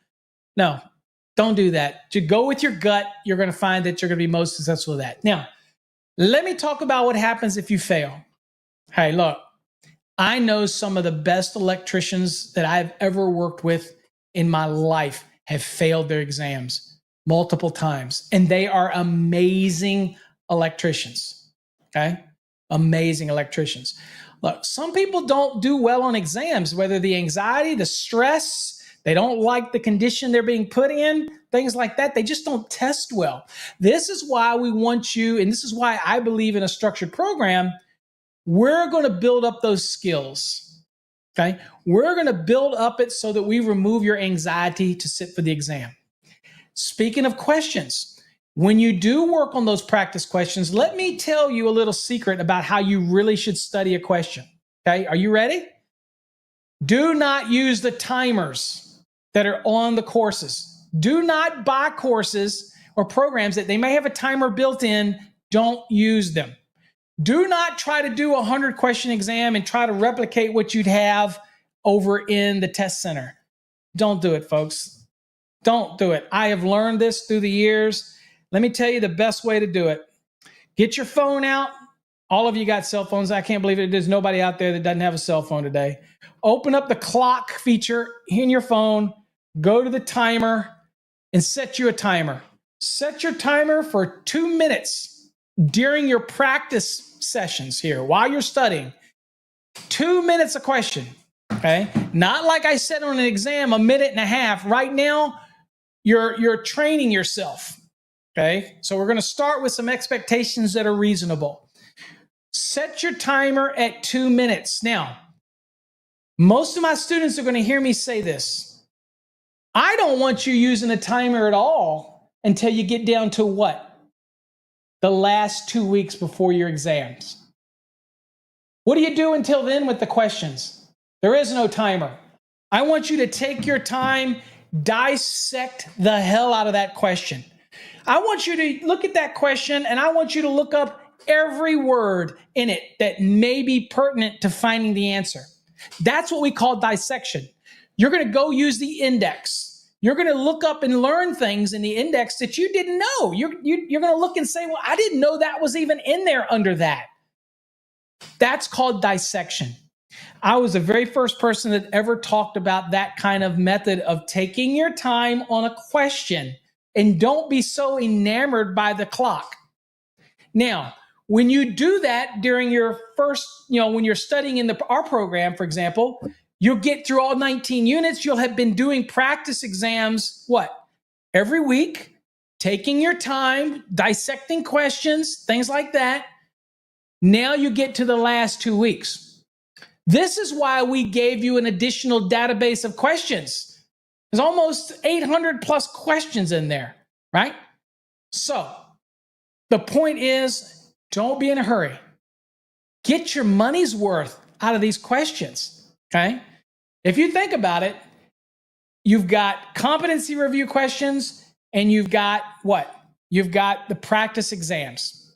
No, don't do that. To go with your gut, you're going to find that you're going to be most successful with that. Now, let me talk about what happens if you fail. Hey, look, I know some of the best electricians that I've ever worked with in my life have failed their exams multiple times, and they are amazing electricians, okay? Amazing electricians. Look, some people don't do well on exams, whether the anxiety, the stress, they don't like the condition they're being put in, things like that. They just don't test well. This is why we want you, and this is why I believe in a structured program. We're going to build up those skills, okay? We're going to build up it so that we remove your anxiety to sit for the exam. Speaking of questions, when you do work on those practice questions, let me tell you a little secret about how you really should study a question, okay? Are you ready? Do not use the timers that are on the courses. Do not buy courses or programs that they may have a timer built in. Don't use them. Do not try to do a 100-question exam and try to replicate what you'd have over in the test center. Don't do it, folks. Don't do it. I have learned this through the years. Let me tell you the best way to do it. Get your phone out. All of you got cell phones. I can't believe it. There's nobody out there that doesn't have a cell phone today. Open up the clock feature in your phone. Go to the timer and set you a timer. Set your timer for 2 minutes. During your practice sessions here, while you're studying, 2 minutes a question, okay? Not like I said on an exam, a minute and a half. Right now, you're training yourself, okay? So we're going to start with some expectations that are reasonable. Set your timer at 2 minutes. Now, most of my students are going to hear me say this. I don't want you using a timer at all until you get down to what? The last 2 weeks before your exams. What do you do until then with the questions? There is no timer. I want you to take your time, dissect the hell out of that question. I want you to look at that question, and I want you to look up every word in it that may be pertinent to finding the answer. That's what we call dissection. You're going to go use the index. You're going to look up and learn things in the index that you didn't know. You're going to look and say, well, I didn't know that was even in there under that. That's called dissection. I was the very first person that ever talked about that kind of method of taking your time on a question, and don't be so enamored by the clock. Now, when you do that during your first, when you're studying in our program, for example, you'll get through all 19 units. You'll have been doing practice exams, every week, taking your time, dissecting questions, things like that. Now you get to the last 2 weeks. This is why we gave you an additional database of questions. There's almost 800 plus questions in there, right? So the point is, don't be in a hurry. Get your money's worth out of these questions, okay? If you think about it, you've got competency review questions, and you've got what? You've got the practice exams,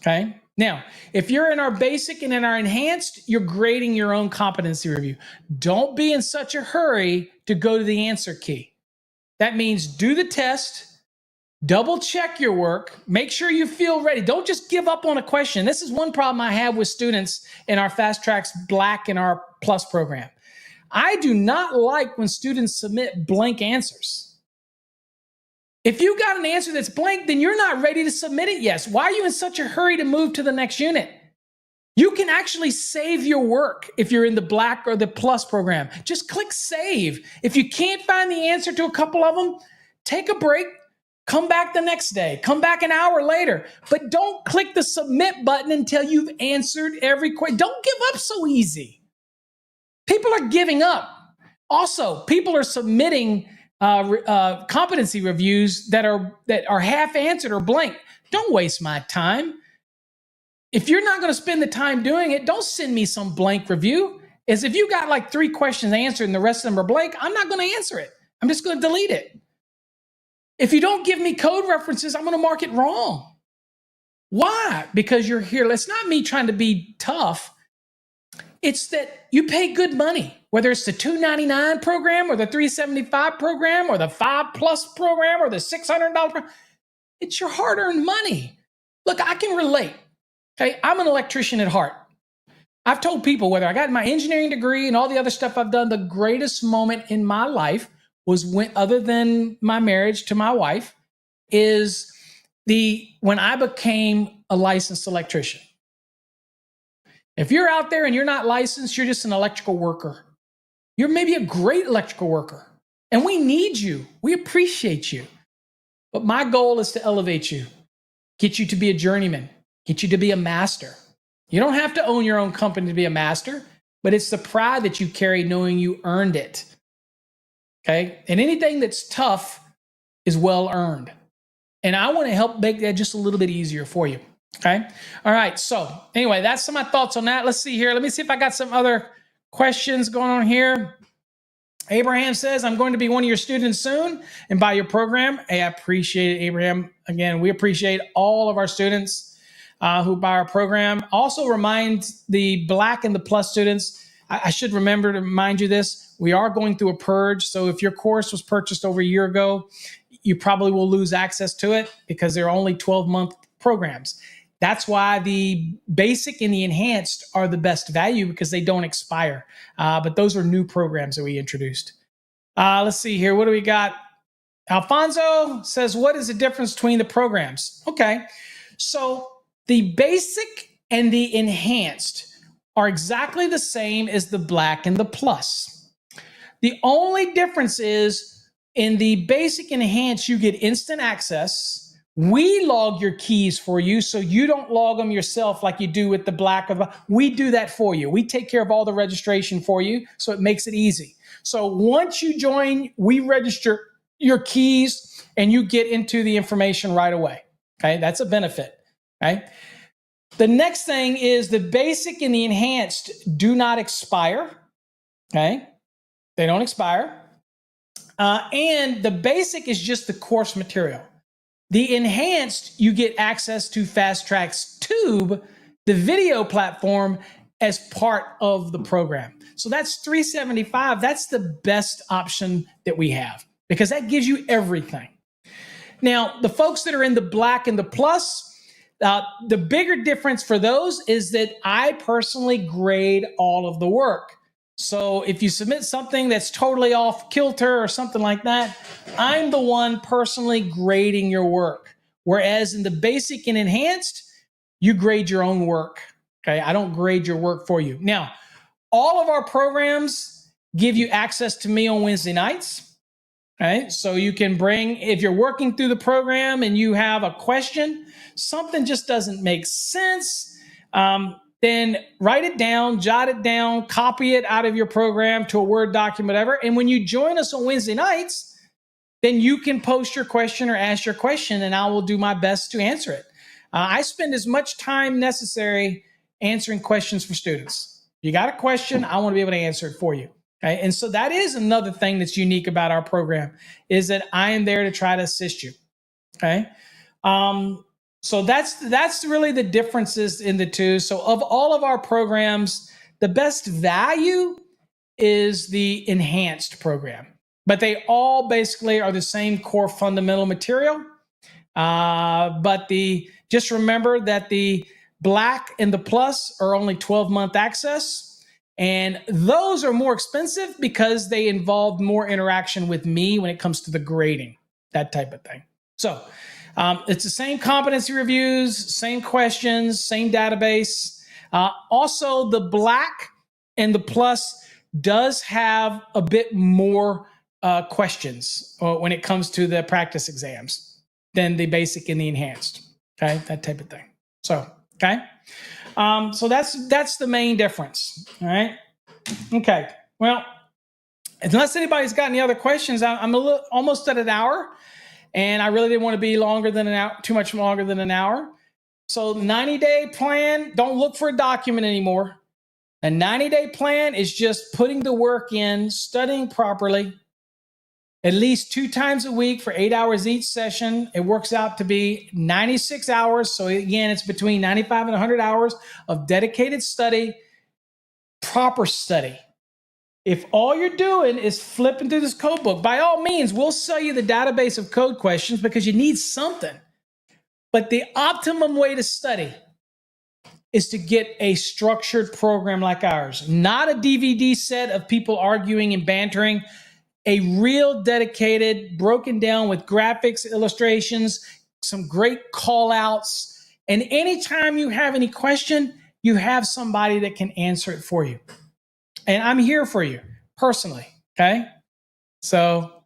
okay? Now, if you're in our basic and in our enhanced, you're grading your own competency review. Don't be in such a hurry to go to the answer key. That means do the test, double check your work, make sure you feel ready. Don't just give up on a question. This is one problem I have with students in our Fast Trax Black and our Plus program. I do not like when students submit blank answers. If you got an answer that's blank, then you're not ready to submit it yet. Why are you in such a hurry to move to the next unit? You can actually save your work if you're in the Black or the Plus program. Just click save. If you can't find the answer to a couple of them, take a break, come back the next day, come back an hour later. But don't click the submit button until you've answered every question. Don't give up so easy. People are giving up. Also, people are submitting competency reviews that are half answered or blank. Don't waste my time. If you're not going to spend the time doing it, don't send me some blank review. is if you got like 3 questions answered and the rest of them are blank, I'm not going to answer it. I'm just going to delete it. If you don't give me code references, I'm going to mark it wrong. Why? Because you're here. It's not me trying to be tough. It's that you pay good money, whether it's the $299 program or the $375 program or the 5+ program or the $600 program. It's your hard-earned money. Look, I can relate. Okay, I'm an electrician at heart. I've told people, whether I got my engineering degree and all the other stuff I've done, the greatest moment in my life was when, other than my marriage to my wife, is when I became a licensed electrician. If you're out there and you're not licensed, you're just an electrical worker. You're maybe a great electrical worker, and we need you. We appreciate you. But my goal is to elevate you, get you to be a journeyman, get you to be a master. You don't have to own your own company to be a master, but it's the pride that you carry knowing you earned it. Okay? And anything that's tough is well earned. And I want to help make that just a little bit easier for you. Okay? All right. So anyway, that's some of my thoughts on that. Let's see here. Let me see if I got some other questions going on here. Abraham says, I'm going to be one of your students soon and buy your program. Hey, I appreciate it, Abraham. Again, we appreciate all of our students who buy our program. Also remind the Black and the Plus students, I should remember to remind you this, we are going through a purge. So if your course was purchased over a year ago, you probably will lose access to it because they're only 12-month programs. That's why the basic and the enhanced are the best value because they don't expire. But those are new programs that we introduced. Let's see here. What do we got? Alfonso says, what is the difference between the programs? Okay. So the basic and the enhanced are exactly the same as the Black and the Plus. The only difference is in the basic and enhanced, you get instant access. We log your keys for you, so you don't log them yourself like you do with the Black. We do that for you. We take care of all the registration for you, so it makes it easy. So once you join, we register your keys, and you get into the information right away. Okay, that's a benefit. Okay. The next thing is the basic and the enhanced do not expire. Okay, they don't expire. And the basic is just the course material. The enhanced, you get access to Fast Trax Tube, the video platform, as part of the program. So that's $375. That's the best option that we have because that gives you everything. Now, the folks that are in the Black and the Plus, the bigger difference for those is that I personally grade all of the work. So if you submit something that's totally off kilter or something like that, I'm the one personally grading your work. Whereas in the basic and enhanced, you grade your own work. Okay, I don't grade your work for you. Now, all of our programs give you access to me on Wednesday nights. Okay, so you can bring, if you're working through the program and you have a question, something just doesn't make sense, then write it down, jot it down, copy it out of your program to a Word document, whatever. And when you join us on Wednesday nights, then you can post your question or ask your question, and I will do my best to answer it. I spend as much time necessary answering questions for students. You got a question, I want to be able to answer it for you. Okay? And so that is another thing that's unique about our program, is that I am there to try to assist you. Okay. So that's really the differences in the two. So of all of our programs, the best value is the enhanced program, but they all basically are the same core fundamental material. But just remember that the Black and the Plus are only 12-month access, and those are more expensive because they involve more interaction with me when it comes to the grading, that type of thing. So it's the same competency reviews, same questions, same database. Also, the Black and the Plus does have a bit more questions when it comes to the practice exams than the basic and the enhanced. Okay, that type of thing. So, okay. So that's the main difference. All right. Okay. Well, unless anybody's got any other questions, I'm almost at an hour. And I really didn't want to be longer than an hour, too much longer than an hour. So 90-day plan, don't look for a document anymore. A 90-day plan is just putting the work in, studying properly, at least 2 times a week for 8 hours each session. It works out to be 96 hours. So again, it's between 95 and 100 hours of dedicated study, proper study. If all you're doing is flipping through this code book, by all means, we'll sell you the database of code questions because you need something. But the optimum way to study is to get a structured program like ours, not a DVD set of people arguing and bantering, a real dedicated, broken down with graphics, illustrations, some great call outs. And anytime you have any question, you have somebody that can answer it for you. And I'm here for you personally. Okay. So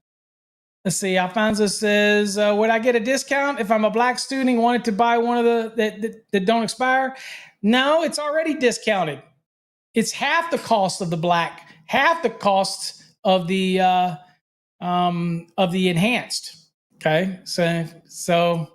let's see. Alfonso says, would I get a discount if I'm a black student and wanted to buy one of the that don't expire? No, it's already discounted. It's half the cost of the black, half the cost of the enhanced. Okay, so,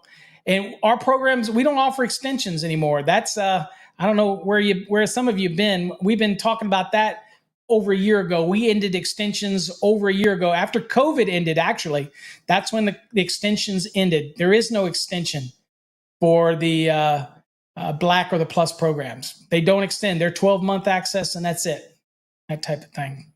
and our programs, we don't offer extensions anymore. That's I don't know where some of you have been. We've been talking about that over a year ago. We ended extensions over a year ago. After COVID ended, actually, that's when the extensions ended. There is no extension for the Black or the Plus programs. They don't extend. They're 12-month access and that's it. That type of thing.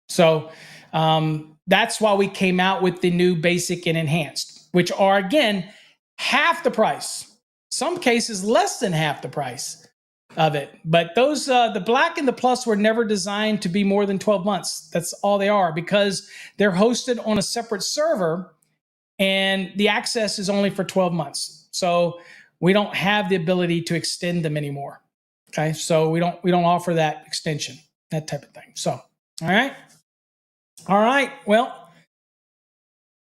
So that's why we came out with the new basic and enhanced, which are, again, half the price. Some cases less than half the price of it. But those, the Black and the Plus were never designed to be more than 12 months. That's all they are, because they're hosted on a separate server and the access is only for 12 months. So we don't have the ability to extend them anymore. Okay. So we don't offer that extension, that type of thing. So, all right. All right. Well,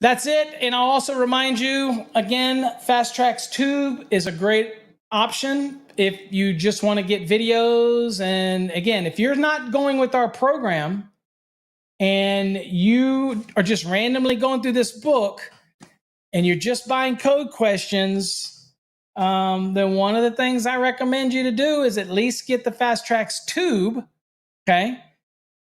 that's it. And I'll also remind you again, Fast Trax Tube is a great option if you just want to get videos. And again, if you're not going with our program and you are just randomly going through this book and you're just buying code questions, then one of the things I recommend you to do is at least get the Fast Trax Tube, okay?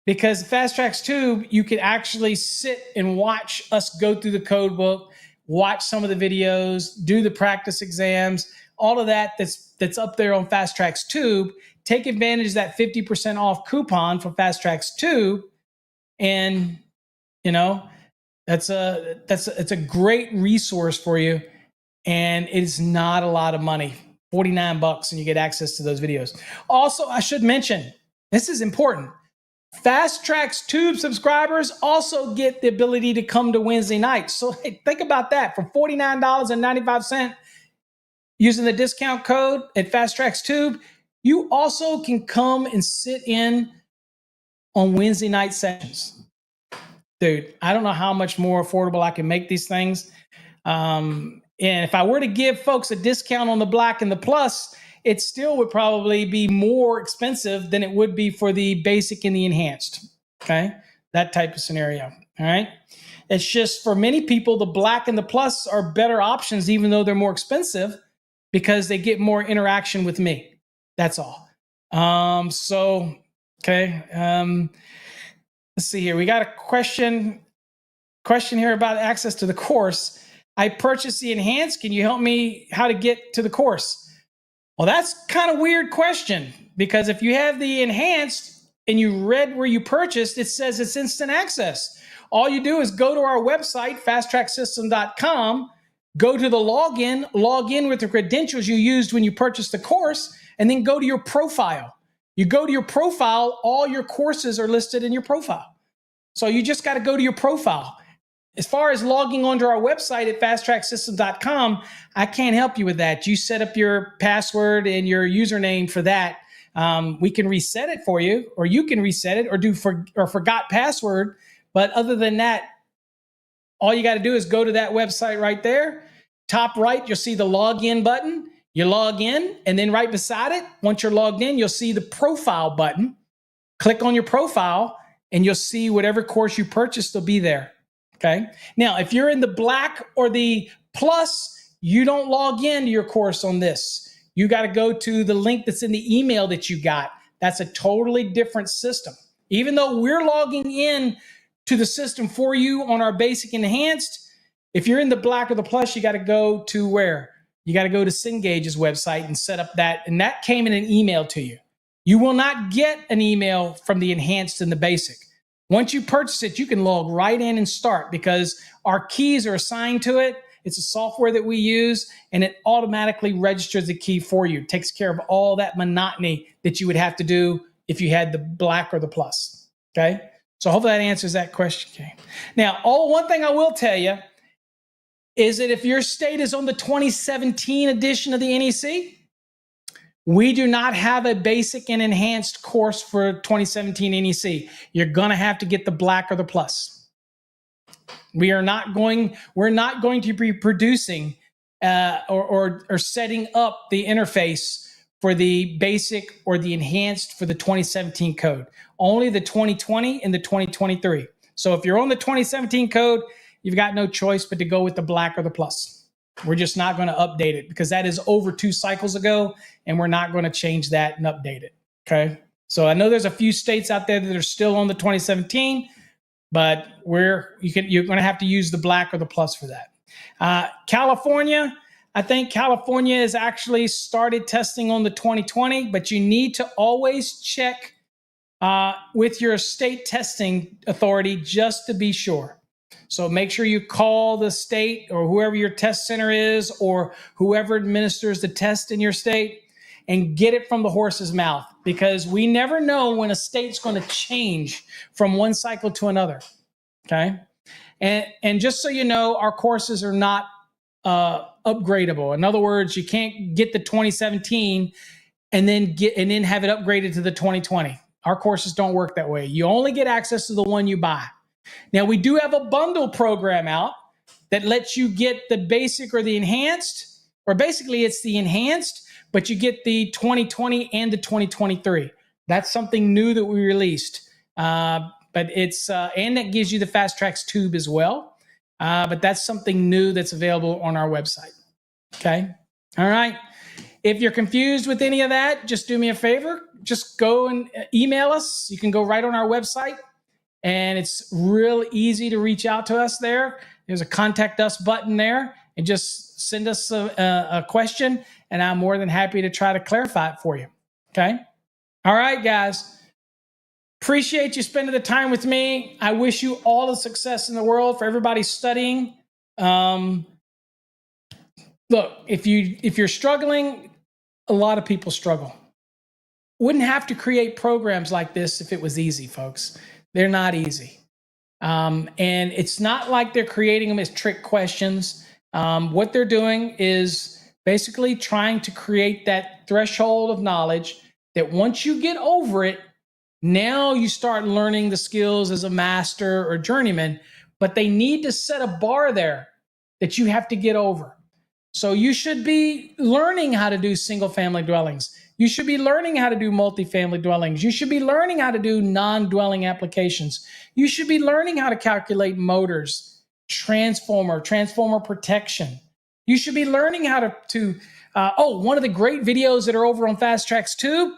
Because Fast Trax Tube, you can actually sit and watch us go through the code book, watch some of the videos, do the practice exams, all of that that's up there on Fast Trax Tube. Take advantage of that 50% off coupon for Fast Trax Tube, and you know it's a great resource for you. And it's not a lot of money, $49, and you get access to those videos. Also, I should mention, this is important. Fast Trax Tube subscribers also get the ability to come to Wednesday nights. So hey, think about that. For $49.95 using the discount code at Fast Trax Tube, you also can come and sit in on Wednesday night sessions. Dude, I don't know how much more affordable I can make these things. And if I were to give folks a discount on the Black and the Plus, it still would probably be more expensive than it would be for the basic and the enhanced. Okay. That type of scenario. All right. It's just for many people, the Black and the Plus are better options, even though they're more expensive, because they get more interaction with me. That's all. Okay. Let's see here. We got a question here about access to the course. I purchased the enhanced. Can you help me how to get to the course? Well, that's kind of weird question, because if you have the enhanced and you read where you purchased, it says it's instant access. All you do is go to our website, fasttracksystem.com, go to the login, log in with the credentials you used when you purchased the course, and then go to your profile. You go to your profile, all your courses are listed in your profile. So you just got to go to your profile. As far as logging onto our website at fasttracksystem.com, I can't help you with that. You set up your password and your username for that. We can reset it for you, or you can reset it, or forgot password. But other than that, all you got to do is go to that website right there. Top right, you'll see the login button. You log in, and then right beside it, once you're logged in, you'll see the profile button. Click on your profile, and you'll see whatever course you purchased will be there. Okay. Now, if you're in the Black or the Plus, you don't log into your course on this. You got to go to the link that's in the email that you got. That's a totally different system. Even though we're logging in to the system for you on our basic enhanced, if you're in the black or the plus, you got to go to where? You got to go to Cengage's website and set up that. And that came in an email to you. You will not get an email from the enhanced and the basic. Once you purchase it, you can log right in and start because our keys are assigned to it. It's a software that we use, and it automatically registers the key for you. It takes care of all that monotony that you would have to do if you had the black or the plus. Okay? So hopefully that answers that question. Okay. Now, one thing I will tell you is that if your state is on the 2017 edition of the NEC, we do not have a basic and enhanced course for 2017 NEC. You're going to have to get the black or the plus. We're not going to be producing or setting up the interface for the basic or the enhanced for the 2017 code. Only the 2020 and the 2023. So if you're on the 2017 code, you've got no choice but to go with the black or the plus. We're just not going to update it because that is over 2 cycles ago, and we're not going to change that and update it. Okay. So I know there's a few states out there that are still on the 2017, but you're going to have to use the black or the plus for that. California, I think California has actually started testing on the 2020, but you need to always check with your state testing authority just to be sure. So make sure you call the state or whoever your test center is or whoever administers the test in your state and get it from the horse's mouth, because we never know when a state's going to change from one cycle to another. Okay. And just so you know, our courses are not upgradable. In other words, you can't get the 2017 and then have it upgraded to the 2020. Our courses don't work that way. You only get access to the one you buy. Now, we do have a bundle program out that lets you get the basic or the enhanced, or basically it's the enhanced, but you get the 2020 and the 2023. That's something new that we released. But it's, and that gives you the Fast Trax tube as well. But that's something new that's available on our website. Okay. All right. If you're confused with any of that, just do me a favor. Just go and email us. You can go right on our website. And it's real easy to reach out to us there. There's a contact us button there, and just send us a question, and I'm more than happy to try to clarify it for you. Okay? All right, guys. Appreciate you spending the time with me. I wish you all the success in the world for everybody studying. Look, if you're struggling, a lot of people struggle. Wouldn't have to create programs like this if it was easy, folks. They're not easy. And it's not like they're creating them as trick questions. What they're doing is basically trying to create that threshold of knowledge that once you get over it, now you start learning the skills as a master or journeyman, but they need to set a bar there that you have to get over. So you should be learning how to do single family dwellings. You should be learning how to do multifamily dwellings. You should be learning how to do non-dwelling applications. You should be learning how to calculate motors, transformer protection. You should be learning how one of the great videos that are over on Fast Trax Tube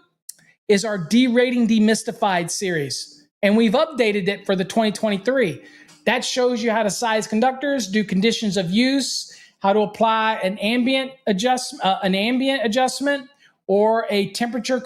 is our derating demystified series. And we've updated it for the 2023. That shows you how to size conductors, do conditions of use, how to apply an ambient adjustment, or a temperature,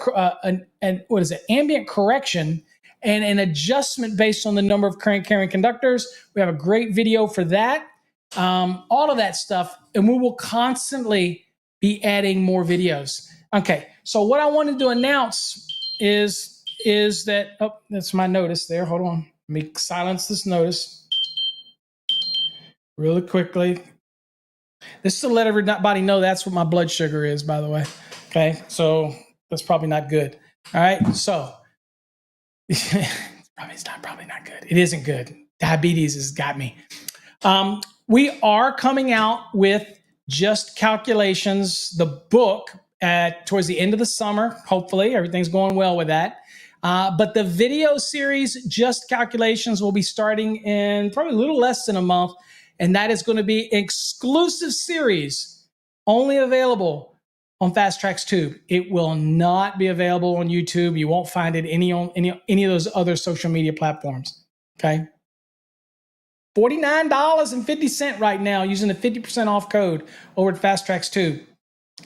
ambient correction, and an adjustment based on the number of current carrying conductors. We have a great video for that, all of that stuff, and we will constantly be adding more videos. Okay, so what I wanted to announce is that, that's my notice there. Hold on, let me silence this notice really quickly. This is to let everybody know that's what my blood sugar is, by the way. Okay, so that's probably not good. All right, so it's probably not good. It isn't good. Diabetes has got me. We are coming out with Just Calculations, the book, towards the end of the summer. Hopefully, everything's going well with that. But the video series, Just Calculations, will be starting in probably a little less than a month. And that is going to be an exclusive series, only available on Fast Trax Tube. It will not be available on YouTube. You won't find it on any of those other social media platforms. Okay. $49.50 right now using the 50% off code over at Fast Trax Tube.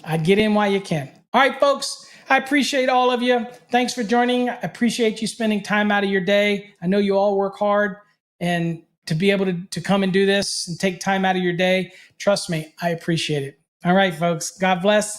I'd get in while you can. All right, folks, I appreciate all of you. Thanks for joining. I appreciate you spending time out of your day. I know you all work hard, and to be able to come and do this and take time out of your day, trust me, I appreciate it. All right, folks, God bless.